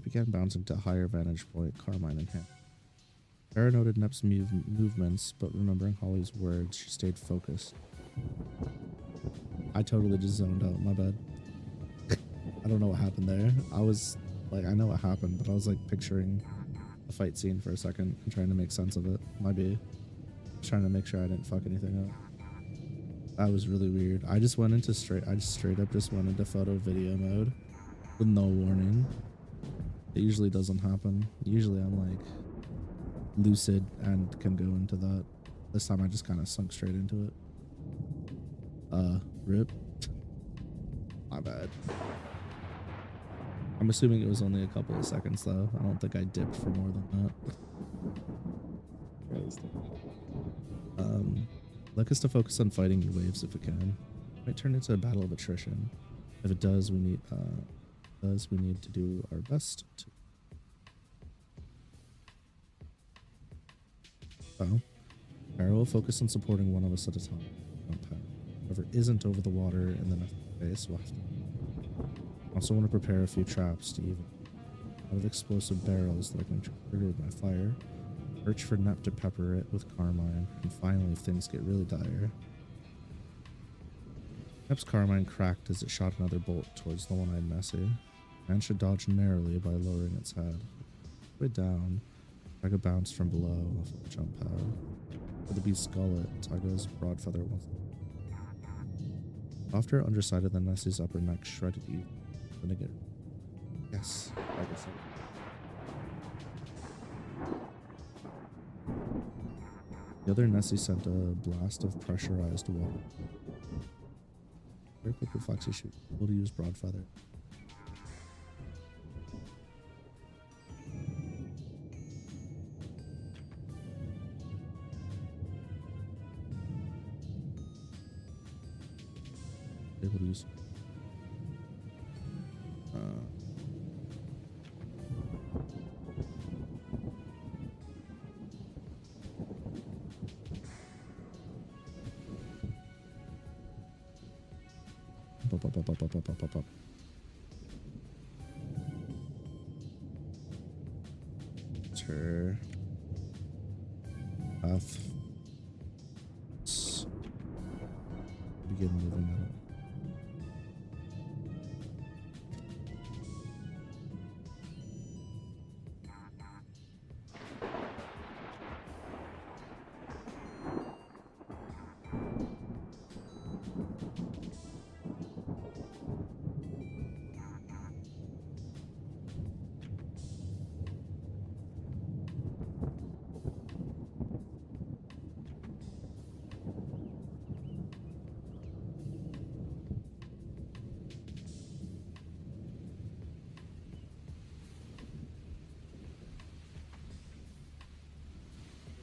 Began bouncing to a higher vantage point, Carmine in hand. Tara noted Nep's movements, but remembering Holly's words, she stayed focused. I totally just zoned out, my bad. I don't know what happened there. I was like, I know what happened, but I was like picturing the fight scene for a second and trying to make sense of it. Might be trying to make sure I didn't fuck anything up. That was really weird. I just went into straight up just went into photo video mode with no warning. It usually doesn't happen. Usually I'm like lucid and can go into that. This time I just kind of sunk straight into it. Rip. My bad. I'm assuming it was only a couple of seconds though. I don't think I dipped for more than that. Like us to focus on fighting your waves if it can. It might turn into a battle of attrition. If it does, we need to do our best to. So, Tara will focus on supporting one of us at a time. Whoever isn't over the water in the next phase will have to. Also want to prepare a few traps to even out of explosive barrels that can be triggered by fire. Search for Nep to pepper it with carmine, and finally if things get really dire. Nep's carmine cracked as it shot another bolt towards the one-eyed Nessie. Man should dodge narrowly by lowering its head. Way down, Tiger bounced from below off of the jump pad. For the beast's gullet, Tiger's broad feather once. Softer underside of the Nessie's upper neck shredded even. Then again. Yes, like I said. The other Nessie sent a blast of pressurized water. Very quick reflex issue. Able to use broad feather. Able to use. Up. Sure. Path. Begin moving out.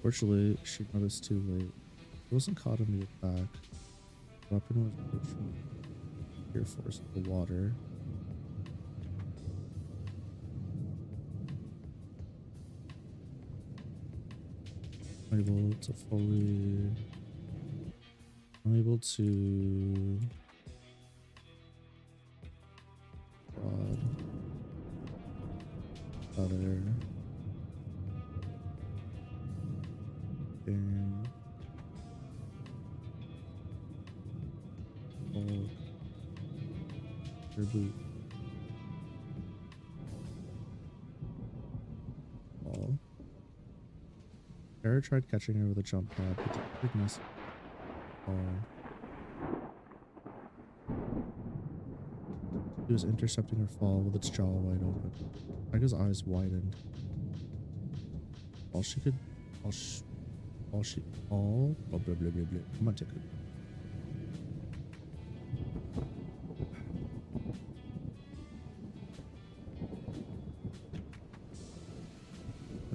Fortunately, she noticed too late. She wasn't caught in the attack. The weapon was moved from sheer force of the water. Unable to fully. Unable to. Broad. Other. Your boot. Ball. Tara tried catching her with a jump pad, but the bigness. He was intercepting her fall with its jaw wide open. Tiger's eyes widened. Blah, blah, blah, blah, blah. Come on, take it.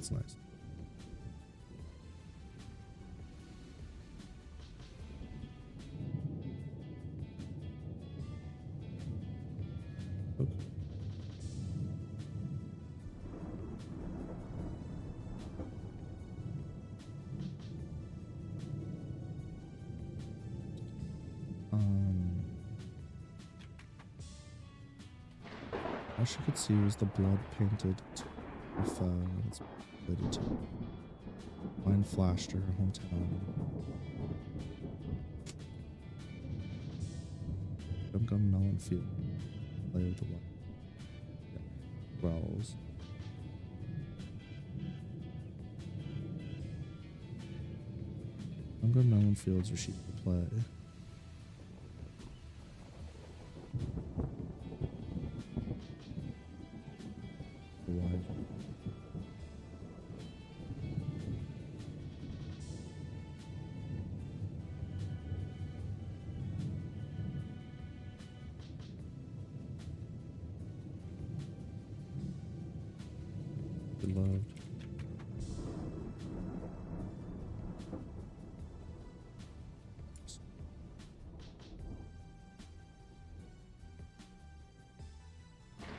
That's nice. Okay. All she could see was the blood painted profile that's related to mind flashed her hometown. Gun melon field. Play with the light. Growls. Gun melon fields where she could play. Loved.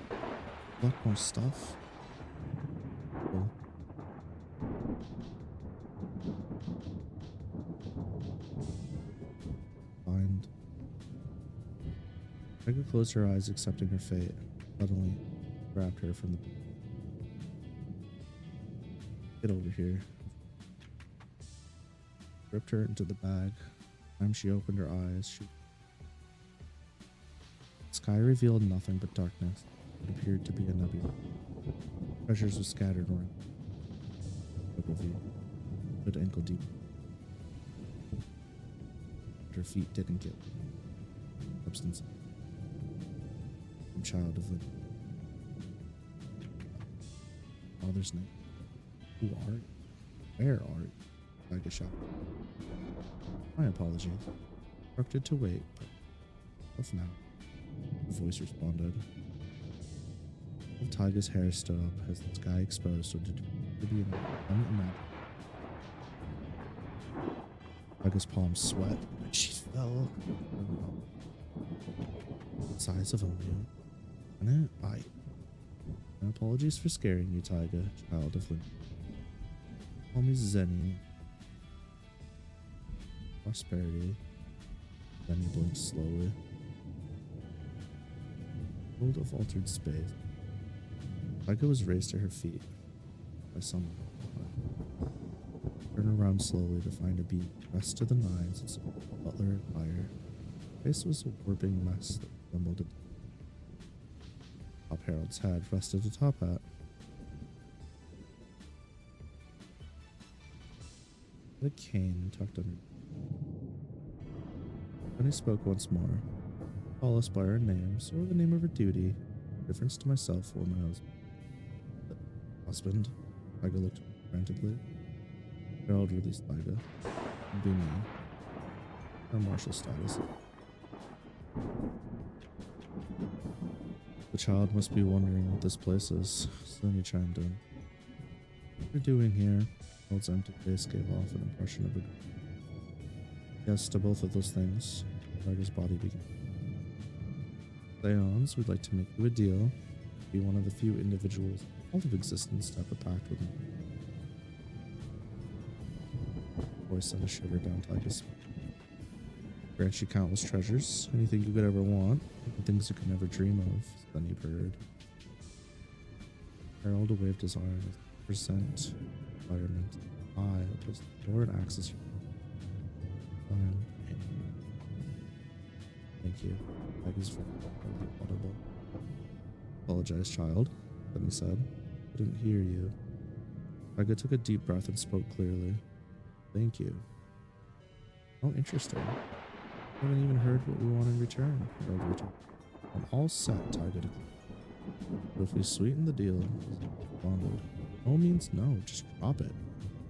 A lot more stuff. Cool. Find. Megha closed her eyes, accepting her fate. Suddenly, grabbed her from the. Get over here. Ripped her into the bag. Time she opened her eyes, sky revealed nothing but darkness. It appeared to be a nebula. Treasures were scattered around. Good ankle deep. Her feet didn't get substance. Child of the father's name. Who are you? Where are you? Taiga shouted. My apologies. Instructed to wait, but off now. The voice responded. Taiga's hair stood up as the sky exposed so to be an unimaginable. Taiga's palms sweat and she fell. The size of a moon. And it bite. My apologies for scaring you, Taiga, child of Lynn. Call me Zenny. Prosperity. Zenny blinked slowly. World of altered space. Taiga was raised to her feet by someone. Turned around slowly to find a beat dressed to the nines and some butler attire. Her face was a warping mess that resembled a top herald's head rested atop hat. The cane tucked under. Then he spoke once more. Call us by our names or the name of her duty. Difference to myself or my husband. Taiga looked frantically. Herald released Taiga. And be me. Her martial status. The child must be wondering what this place is. Sonny chimed in. What are you doing here? Herald's empty face gave off an impression of a. Yes, to both of those things. Taiga's body began. Leons, we'd like to make you a deal. Be one of the few individuals in all of existence to have a pact with me. Voice sent a shiver down Taiga's spine. Grant you countless treasures, anything you could ever want, and things you could never dream of, Sunny bird. Herald waved his arm as present environment. I was the door and access your Thank you. Taiga's very audible. Apologize, child, Sunny said. I didn't hear you. Taiga took a deep breath and spoke clearly. Thank you. Oh, interesting. I haven't even heard what we want in return. I'm all set, Taiga declared. But if we sweeten the deal, responded. No means no, just drop it.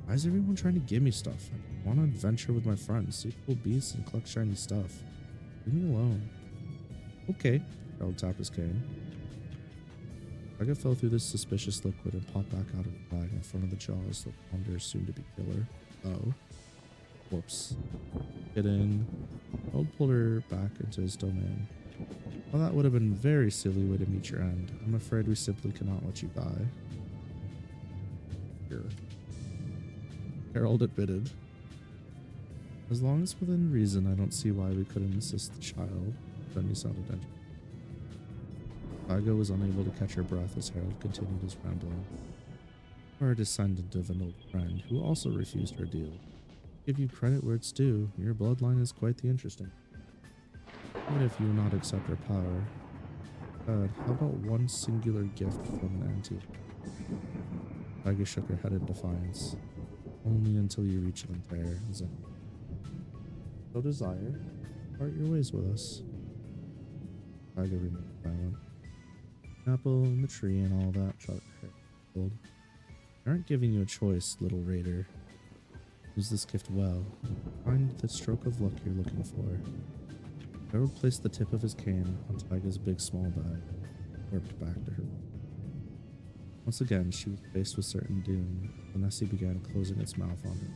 Why is everyone trying to give me stuff? I want to adventure with my friends, see cool beasts, and collect shiny stuff. Leave me alone. Okay, Herald tapped his cane. Taiga fell through this suspicious liquid and popped back out of the bag in front of the jaws that Wander's soon-to-be killer. Oh. Whoops. Kidding. Old pulled her back into his domain. Well, that would have been a very silly way to meet your end. I'm afraid we simply cannot let you die. Here. Harold admitted. As long as within reason, I don't see why we couldn't assist the child. Then he sounded angry. Taiga was unable to catch her breath as Harold continued his rambling. You are a descendant of an old friend who also refused her deal. Give you credit where it's due, your bloodline is quite the interesting. Even if you will not accept her power, how about one singular gift from an auntie? Taiga shook her head in defiance. Only until you reach Lanterre, Zen. So desire, part your ways with us. Taiga remained silent. Apple and the tree and all that, Harold. I aren't giving you a choice, little raider. Use this gift well. Find the stroke of luck you're looking for. Harold placed the tip of his cane on Taiga's big small bag, warped back to her. Once again, she was faced with certain doom. The Nessie began closing its mouth on her.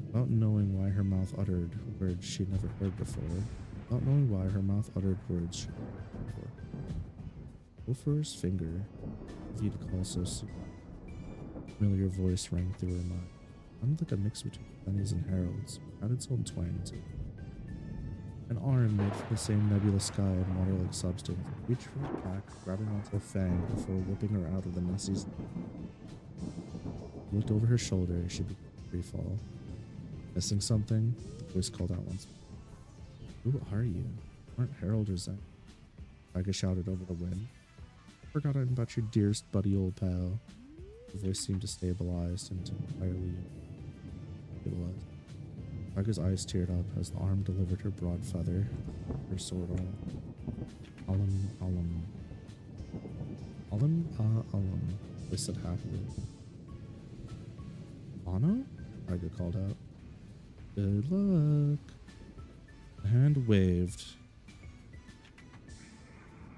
Without knowing why her mouth uttered words she'd never heard before, Gopher's finger, if you'd call so soon. A familiar voice rang through her mind. Sounded like a mix between Benny's and Harold's, had its own twang to it. An arm made from the same nebulous sky and water-like substance reached for her back, grabbing onto her fang before whipping her out of the Nessie's. Looked over her shoulder as she began to free fall. Missing something? The voice called out once. Who are you? Aren't Harold or Zen? Taiga shouted over the wind. Forgotten about your dearest buddy old pal. The voice seemed to stabilize and to entirely stabilize. Taiga's eyes teared up as the arm delivered her broad feather, her sword arm. Alum, they said happily. Ano? Taiga called out. Good luck. The hand waved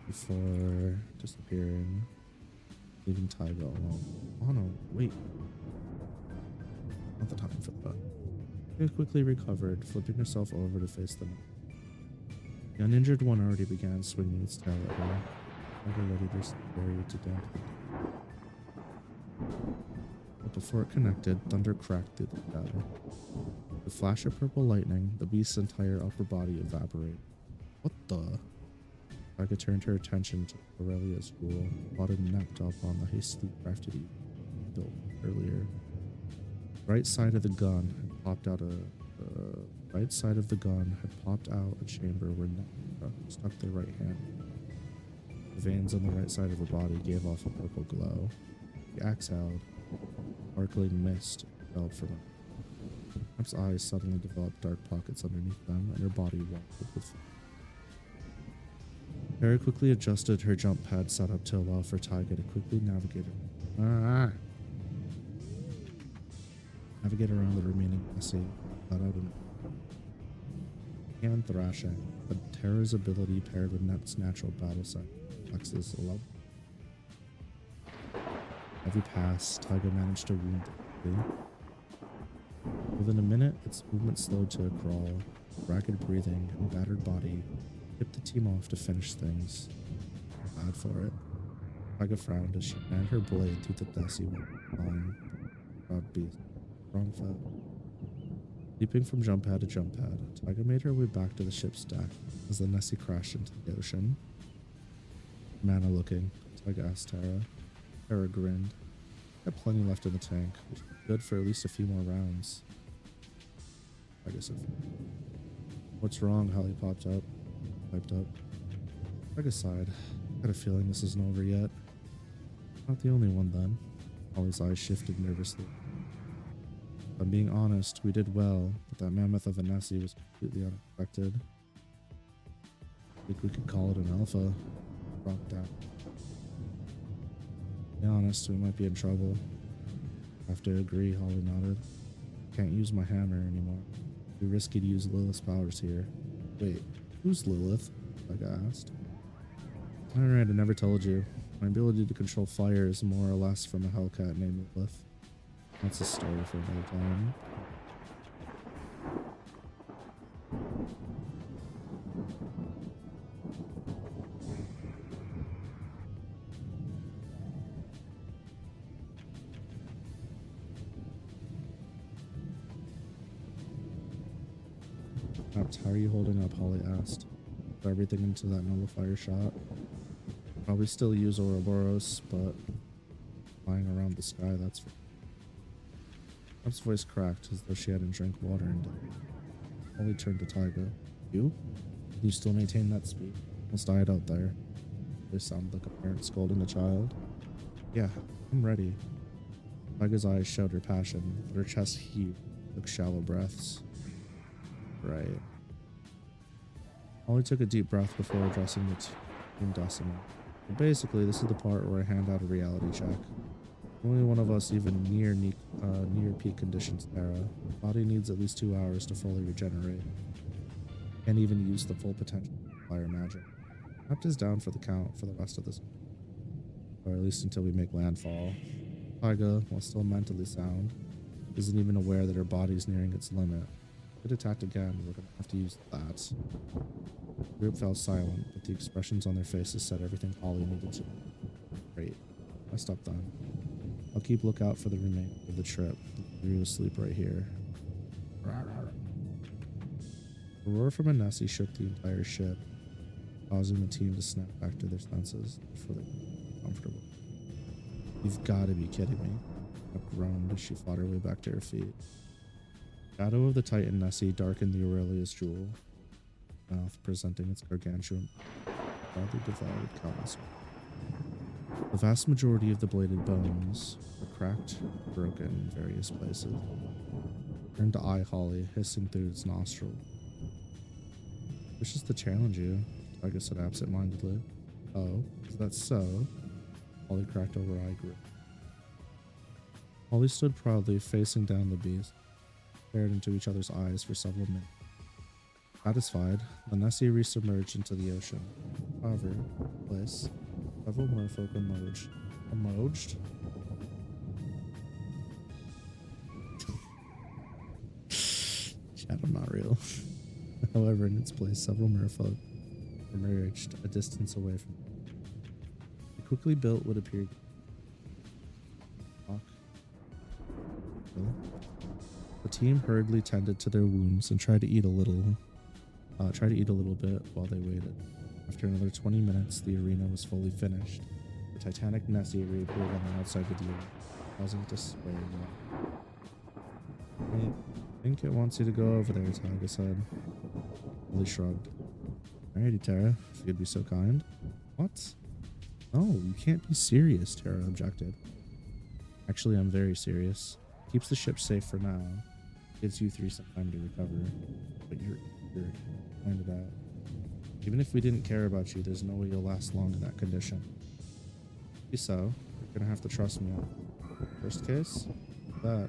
before disappearing, leaving Taiga alone. Ano, wait. Not the time for that. She quickly recovered, flipping herself over to face them. The uninjured one already began swinging its tail at her, ever ready to barrier to dampen. But before it connected, thunder cracked through the shadow. With a flash of purple lightning, the beast's entire upper body evaporated. What the? Taiga turned her attention to Aurelia's rule, plotted and napped up on the hastily crafted built earlier. Right side of the gun had popped out a chamber where Nekra stuck their right hand. The veins on the right side of her body gave off a purple glow. She exhaled. Sparkling mist fell from her. Nep's eyes suddenly developed dark pockets underneath them, and her body wobbled with. Harry quickly adjusted her jump pad setup to allow for Taiga to quickly navigate around the remaining Nessie, let out an hand thrashing, but Terra's ability paired with Nep's natural battle set flexes love. Every pass, Taiga managed to wound quickly. Within a minute, its movement slowed to a crawl. Ragged breathing and battered body tipped the team off to finish things. Bad for it. Taiga frowned as she ran her blade through the Nessie with a fine, proud beast. Wrong foot. Leaping from jump pad to jump pad, Taiga made her way back to the ship's deck as the Nessie crashed into the ocean. Mana looking, Taiga asked Tara. Tara grinned. Got plenty left in the tank, which is good for at least a few more rounds. Taiga said. What's wrong? Holly piped up. Taiga sighed. Got a feeling this isn't over yet. Not the only one then. Holly's eyes shifted nervously. If I'm being honest, we did well, but that mammoth of a Nessie was completely unexpected. I think we could call it an alpha. Dropped that. To be honest, we might be in trouble. Have to agree, Holly nodded. Can't use my hammer anymore. Too risky to use Lilith's powers here. Wait, who's Lilith? Like I asked. Alright, I never told you. My ability to control fire is more or less from a Hellcat named Lilith. That's a story for another time. How are you holding up? Holly asked. Put everything into that nullifier shot. Probably still use Ouroboros, but flying around the sky, that's for... Up's voice cracked as though she hadn't drank water and Holly turned to Taiga. You? You still maintain that speed? Almost died out there. They sounded like a parent scolding a child. Yeah, I'm ready. Taiga's eyes showed her passion, but her chest heaved, took shallow breaths. Right. Holly took a deep breath before addressing the team decimal. But basically, this is the part where I hand out a reality check. Only one of us even near peak conditions, Tara. The body needs at least 2 hours to fully regenerate. Can't even use the full potential of fire magic. Apt is down for the count for the rest of this, or at least until we make landfall. Taiga, while still mentally sound, isn't even aware that her body's nearing its limit. If it attacked again, we're gonna have to use that. The group fell silent, but the expressions on their faces said everything Holly needed to. Great. I stopped then. I'll keep lookout for the remainder of the trip. You're asleep right here. A roar from a Nessie shook the entire ship, causing the team to snap back to their senses before they got comfortable. You've got to be kidding me. I groaned as she fought her way back to her feet. The shadow of the Titan Nessie darkened the Aurelia's jewel, mouth presenting its gargantuan, proudly devoured countless. The vast majority of the bladed bones were cracked, broken in various places. Turned to eye Holly, hissing through its nostril. Wishes to challenge you, Taiga said absent-mindedly. Oh, is that so? Holly cracked over eye group. Holly stood proudly, facing down the beast, stared into each other's eyes for several minutes. Satisfied, the Nessie resubmerged into the ocean. However, in place, several merfolk emerged. Emerged? Shadow not real. However, in its place, several merfolk emerged a distance away from them. They quickly built what appeared to be the team hurriedly tended to their wounds and tried to eat a little bit while they waited. After another 20 minutes, the arena was fully finished. The Titanic Nessie reappeared on the outside of the arena, causing it to sway again. I think it wants you to go over there, Taiga said. Holly shrugged. Alrighty, Tara, if you'd be so kind. What? No, you can't be serious, Tara objected. Actually, I'm very serious. Keeps the ship safe for now. Gives you 3 some time to recover. But you're pointed out. Even if we didn't care about you, there's no way you'll last long in that condition. So, you're gonna have to trust me on worst case. That.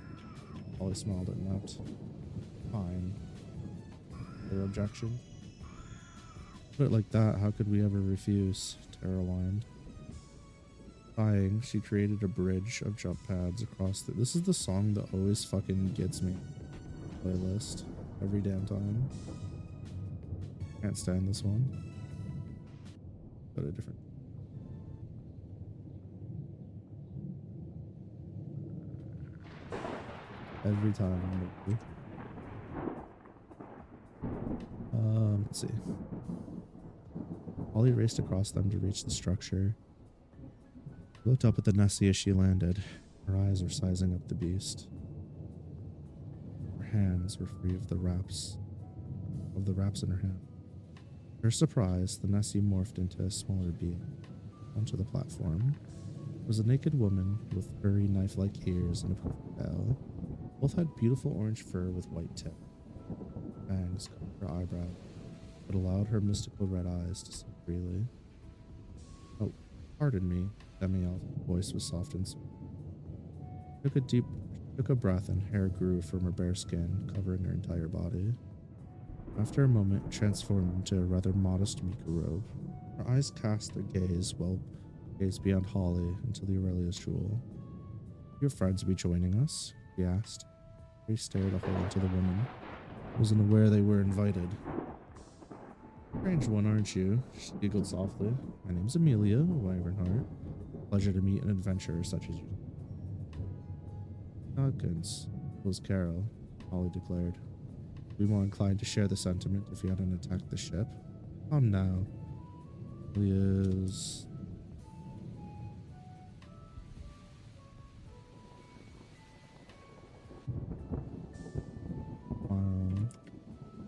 Holly smiled and note. Fine. Their objection? Put it like that, how could we ever refuse? Tara whined. Sighing, she created a bridge of jump pads across the... This is the song that always fucking gets me. Playlist. Every damn time. Can't stand this one. Go to a different... Every time. Let's see. Holly raced across them to reach the structure. She looked up at the Nessie as she landed. Her eyes were sizing up the beast. Her hands were free of the wraps in her hand. To her surprise, the Nessie morphed into a smaller being. Onto the platform was a naked woman with furry knife-like ears and a perfect tail. Both had beautiful orange fur with white tip. Bangs covered her eyebrow, but allowed her mystical red eyes to see freely. Oh, pardon me, Demiel's voice was soft and smooth. Took a breath and hair grew from her bare skin, covering her entire body. After a moment, transformed into a rather modest Miku robe. Her eyes cast their gaze well Gaze beyond Holly into the Aurelia's jewel. Your friends will be joining us? He asked. He stared a hole into the woman. Wasn't aware they were invited. Strange one, aren't you? She giggled softly. My name's Amelia, Wyvernheart. Pleasure to meet an adventurer such as you. Dawkins, was Carol, Holly declared. We'd be more inclined to share the sentiment if you hadn't attacked the ship. Come now. Amelia's...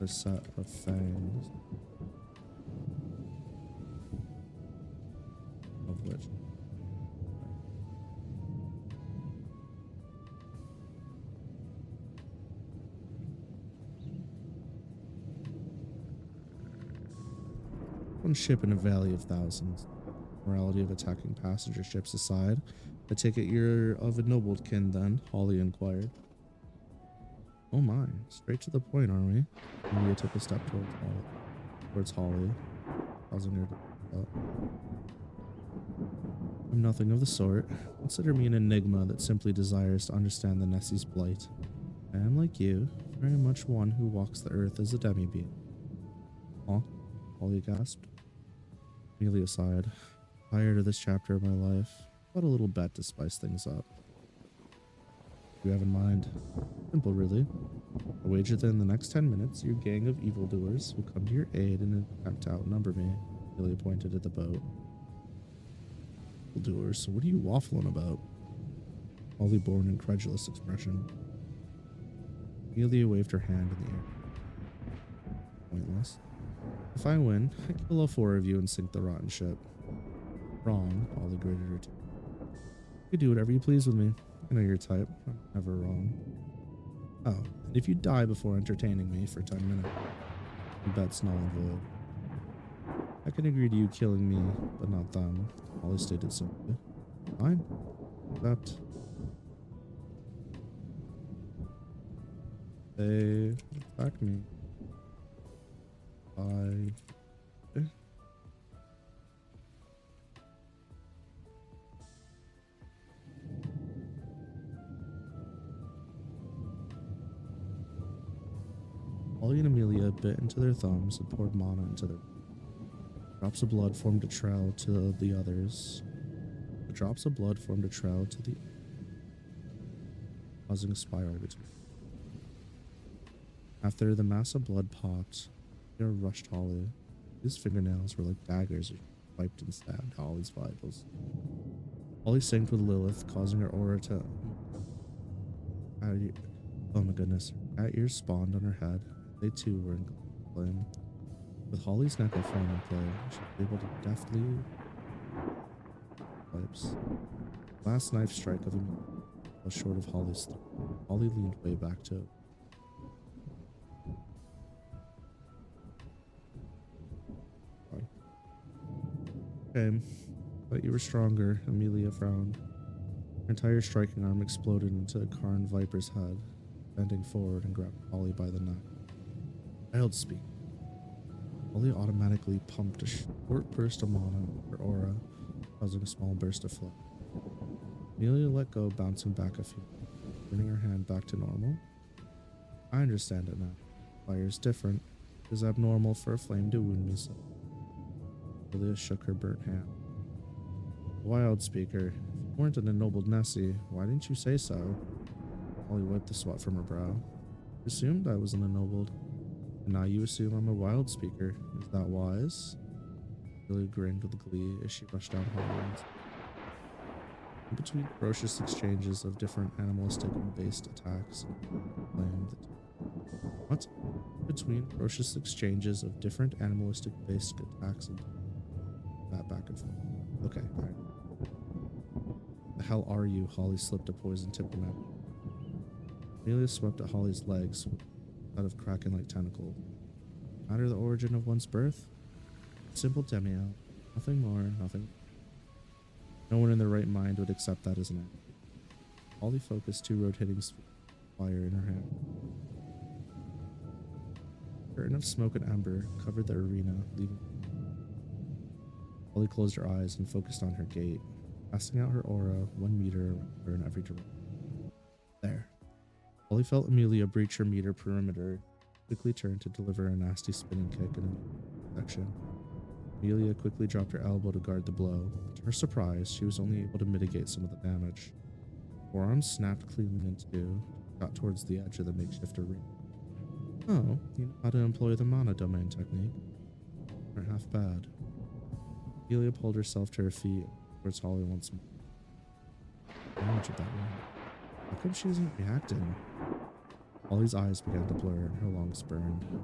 a set of fangs. Of which? One ship in a valley of thousands. Morality of attacking passenger ships aside, I take it you're of ennobled kin then? Holly inquired. Oh my, straight to the point, are we? Amelia took a step towards Holly, causing her to up. I'm nothing of the sort. Consider me an enigma that simply desires to understand the Nessie's plight. I am, like you, very much one who walks the earth as a demi-being. Huh? Holly gasped. Amelia sighed. Tired of this chapter of my life, but a little bet to spice things up. You have in mind? Simple, really. I wager that in the next 10 minutes, your gang of evildoers will come to your aid in an attempt to outnumber me. Amelia pointed at the boat. Evildoers? What are you waffling about? Holly bore an incredulous expression. Amelia waved her hand in the air. Pointless. If I win, I kill all 4 of you and sink the rotten ship. Wrong, Holly gritted her teeth. You can do whatever you please with me. I know your type. I'm never wrong. Oh, and if you die before entertaining me for 10 minutes, the bet's null and void. I can agree to you killing me, but not them. Holly stated simply. Fine. Accept. They attack me. Holly and Amelia bit into their thumbs and poured mana into their... Drops of blood formed a trail to the others. The drops of blood formed a trail to the... causing a spiral between. After the mass of blood popped, Peter rushed Holly. His fingernails were like daggers which wiped and stabbed Holly's vitals. Holly synced with Lilith, causing her aura to... Oh my goodness. Cat ears spawned on her head. They too were in flame. With Holly's neck of flame in play, she was able to deftly pipes. Last knife strike of him was short of Holly's throat. Holly leaned way back to it. Okay, but you were stronger, Amelia frowned. Her entire striking arm exploded into a Karn Viper's head, bending forward and grabbed Holly by the neck. Wild speak. Holly automatically pumped a short burst of mana into her aura, causing a small burst of flame. Amelia let go, bouncing back a few, turning her hand back to normal. I understand it now. Fire's different. It is abnormal for a flame to wound me so. Amelia shook her burnt hand. Wild speaker, if you weren't an ennobled Nessie, why didn't you say so? Holly wiped the sweat from her brow. Assumed I was an ennobled. And now you assume I'm a wild speaker. Is that wise? Amelia grinned with glee as she rushed down Holly's. In between ferocious exchanges of different animalistic and based attacks, claimed that... What? Between ferocious exchanges of different animalistic based attacks and that back and forth. Okay, alright. The hell are you? Holly slipped a poison tip in that. Amelia swept at Holly's legs out of cracking like tentacles. Matter the origin of one's birth? Simple demi-out. Nothing more, nothing. No one in their right mind would accept that as an act. Holly focused 2 rotating fire in her hand. A curtain of smoke and ember covered the arena, leaving Holly closed her eyes and focused on her gait, casting out her aura 1 meter around her in every direction. There. Holly felt Amelia breach her meter perimeter, quickly turned to deliver a nasty spinning kick in a section. Amelia quickly dropped her elbow to guard the blow. To her surprise, she was only able to mitigate some of the damage. Forearm snapped cleanly in two, got towards the edge of the makeshift arena. Oh, you know how to employ the mana domain technique. Not half bad. Amelia pulled herself to her feet towards Holly once more. Damage with that one. How come she isn't reacting? Holly's eyes began to blur and her lungs burned. I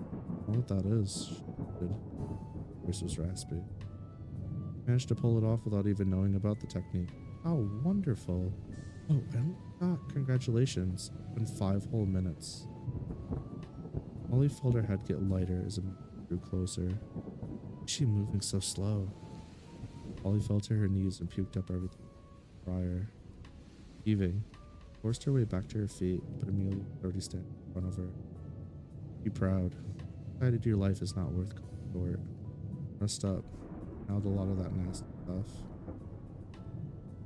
don't know what that is, she did. Her voice was raspy. Managed to pull it off without even knowing about the technique. How wonderful. Oh, and congratulations. It's been 5 whole minutes. Holly felt her head get lighter as it drew closer. Why is she moving so slow? Holly fell to her knees and puked up everything prior. Heaving, forced her way back to her feet, but Amelia was already standing in front of her. Be proud. Decided your life is not worth going short. Rest up. Nailed a lot of that nasty stuff.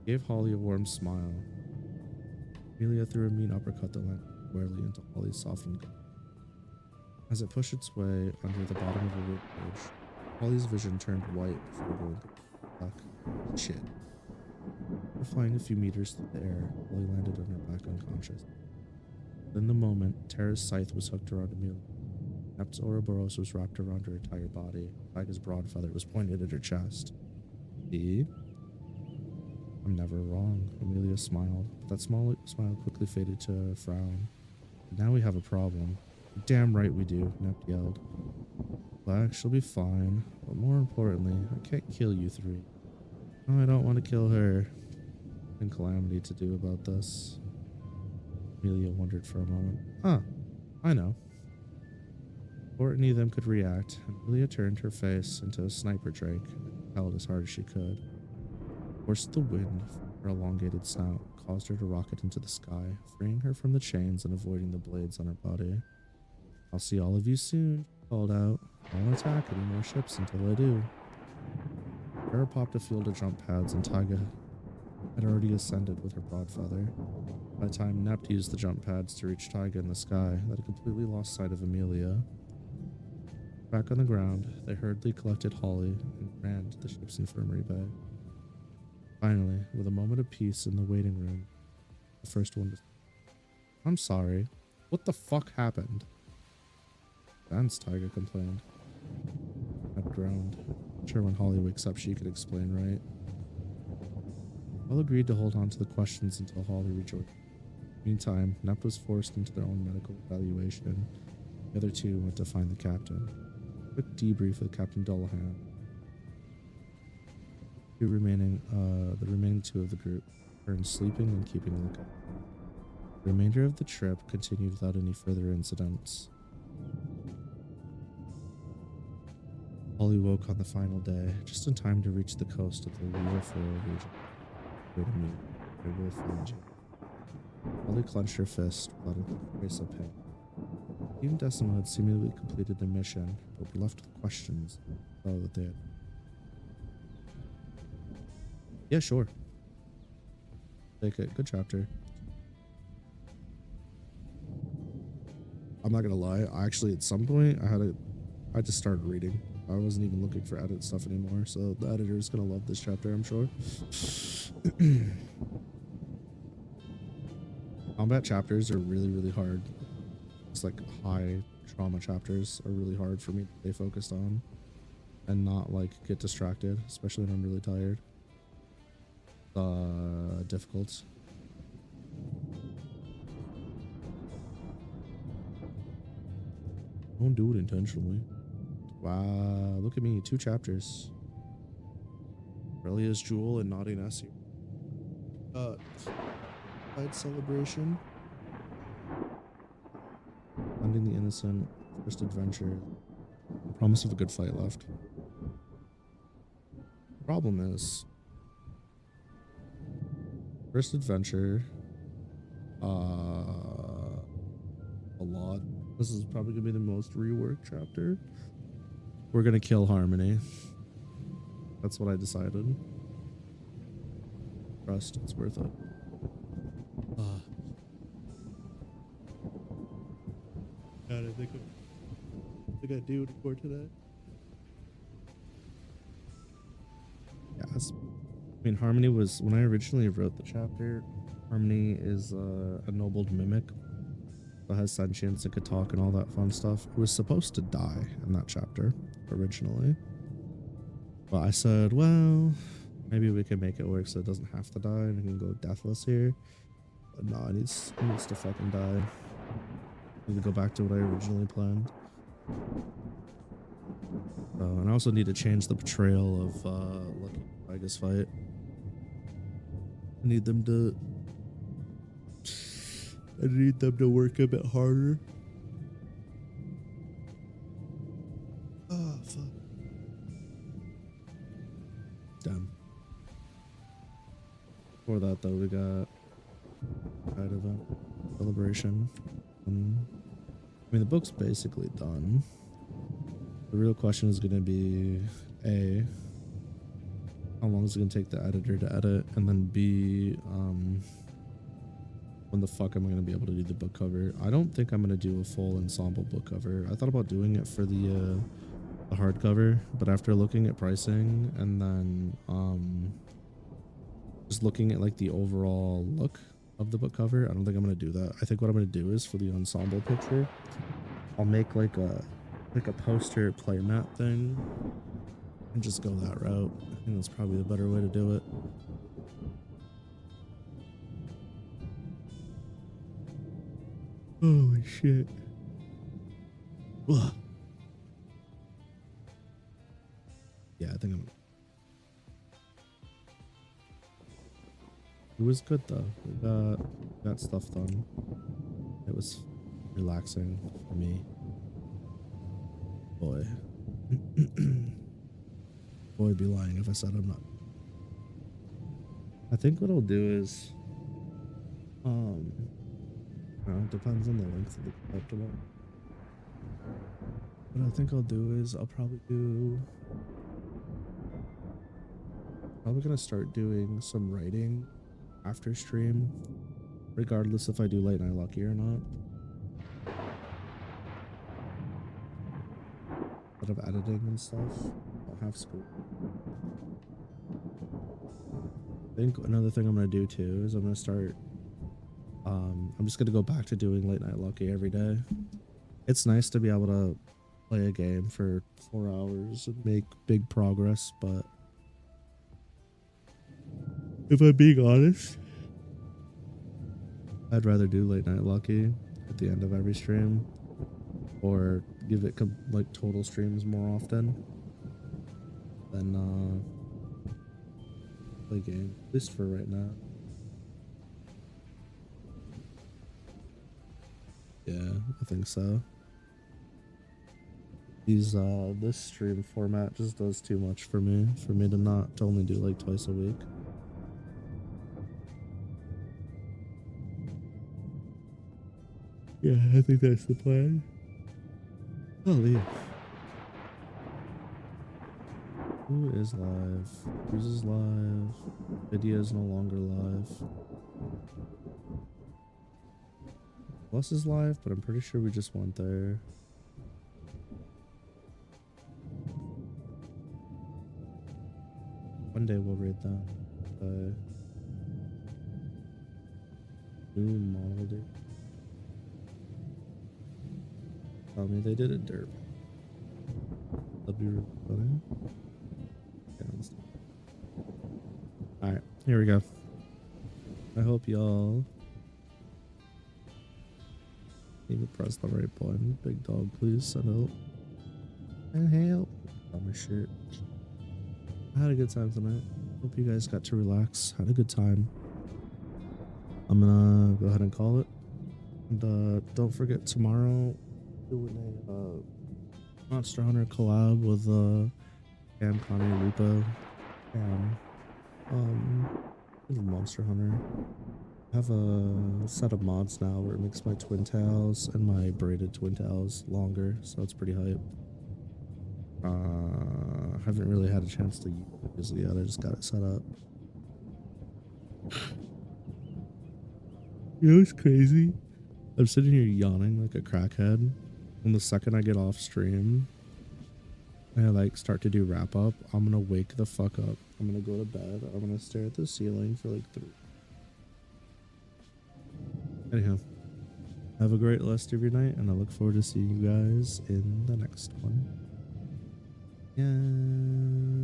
Gave Holly a warm smile. Amelia threw a mean uppercut that landed squarely into Holly's softened gut. As it pushed its way under the bottom of a rib cage, Holly's vision turned white before going black. Shit. After flying a few meters through the air, Holly landed on her back unconscious. In the moment, Terra's scythe was hooked around Amelia. Nep's Ouroboros was wrapped around her entire body. Tyga's broad feather was pointed at her chest. See? I'm never wrong, Amelia smiled, but that smile quickly faded to a frown. Now we have a problem. Damn right we do, Nep yelled. Black, she'll be fine, but more importantly, I can't kill you three. No, I don't want to kill her. And Calamity to do about this. Amelia wondered for a moment. Huh, I know. Before any of them could react, Amelia turned her face into a sniper drake and held as hard as she could. Forced the wind from her elongated snout caused her to rocket into the sky, freeing her from the chains and avoiding the blades on her body. I'll see all of you soon, she called out. I won't attack any more ships until I do. Kara popped a field of jump pads and Taiga had already ascended with her broad feather. By the time Nep used the jump pads to reach Taiga in the sky, they had completely lost sight of Amelia. Back on the ground, they hurriedly collected Holly and ran to the ship's infirmary bay. Finally, with a moment of peace in the waiting room, the first one was, I'm sorry. What the fuck happened? Dance, Taiga complained. Nep groaned. Sure, when Holly wakes up, she could explain, right? All agreed to hold on to the questions until Holly rejoined. Meantime, Nep was forced into their own medical evaluation. The other two went to find the captain. Quick debrief with Captain Dullahan. The remaining two of the group returned sleeping and keeping a lookout. The remainder of the trip continued without any further incidents. Holly woke on the final day, just in time to reach the coast of the Leoforo region. Wait a minute, I will find you. Holly clenched her fist without a trace of pain. Team Decima had seemingly completed their mission, but were left with questions that they had. Yeah, sure. Take it. Good chapter. I'm not gonna lie. Actually, at some point, I just started reading. I wasn't even looking for edit stuff anymore, so the editor's gonna love this chapter, I'm sure. Combat chapters are really, really hard. It's like high trauma chapters are really hard for me to stay focused on and not like get distracted, especially when I'm really tired. Difficult. Don't do it intentionally. Wow, look at me, 2 chapters. Aurelia's Jewel and Naughty Nessie. Pride celebration. Finding the innocent. First adventure. The promise of a good fight left. Problem is, first adventure. A lot. This is probably gonna be the most reworked chapter. We're gonna kill Harmony. That's what I decided. Trust, it's worth it. God, I think I do for today. Yes. I mean, Harmony was, when I originally wrote the chapter, Harmony is a ennobled mimic that has sentience and could talk and all that fun stuff. It was supposed to die in that chapter originally. But I said, well, maybe we can make it work so it doesn't have to die and we can go deathless here. But no, it needs to fucking die. I need to go back to what I originally planned. And I also need to change the portrayal of Lucky Vegas fight. I need them to work a bit harder. Oh fuck. Damn. Before that though, we got Pride event celebration. I mean, the book's basically done. The real question is gonna be A, how long is it gonna take the editor to edit, and then B, when the fuck am I gonna be able to do the book cover? I don't think I'm gonna do a full ensemble book cover. I thought about doing it for the hardcover, but after looking at pricing and then just looking at like the overall look of the book cover, I don't think I'm gonna do that. I think what I'm gonna do is for the ensemble picture, I'll make like a poster playmat thing and just go that route. I think that's probably the better way to do it. Holy shit. Ugh. Yeah, I think I'm... It was good though. We got stuff done. It was relaxing for me. Boy. Boy, I'd be lying if I said I'm not. I think what I'll do is, it depends on the length of the chapter. What I think I'll do is I'll probably gonna start doing some writing after stream, regardless if I do late night lucky or not. Of editing and stuff. I'll have school. I think another thing I'm gonna do too is I'm gonna start I'm just gonna go back to doing late night lucky every day. It's nice to be able to play a game for 4 hours and make big progress, but if I'm being honest, I'd rather do late night lucky at the end of every stream, or give it like total streams more often than play game, at least for right now. Yeah, I think so. This stream format just does too much for me to only do like twice a week. Yeah, I think that's the plan. I'll leave. Who is live? Who's is live? Video is no longer live. Plus is live, but I'm pretty sure we just went there. One day we'll read that. New model date. Tell me they did it derp. That'll be funny. Alright, here we go. I hope y'all need to press the right button. Big dog, please send help. And help. On my shirt. I had a good time tonight. Hope you guys got to relax. Had a good time. I'm gonna go ahead and call it. And don't forget tomorrow doing a Monster Hunter collab with Cam, Connie, Repo, Monster Hunter. I have a set of mods now where it makes my twin tails and my braided twin tails longer, so it's pretty hype. Haven't really had a chance to use it just yet. I just got it set up. You know, it's crazy. I'm sitting here yawning like a crackhead. And the second I get off stream, I like start to do wrap up, I'm gonna wake the fuck up. I'm gonna go to bed. I'm gonna stare at the ceiling for like 3. Anyhow, have a great rest of your night, and I look forward to seeing you guys in the next one. Yeah.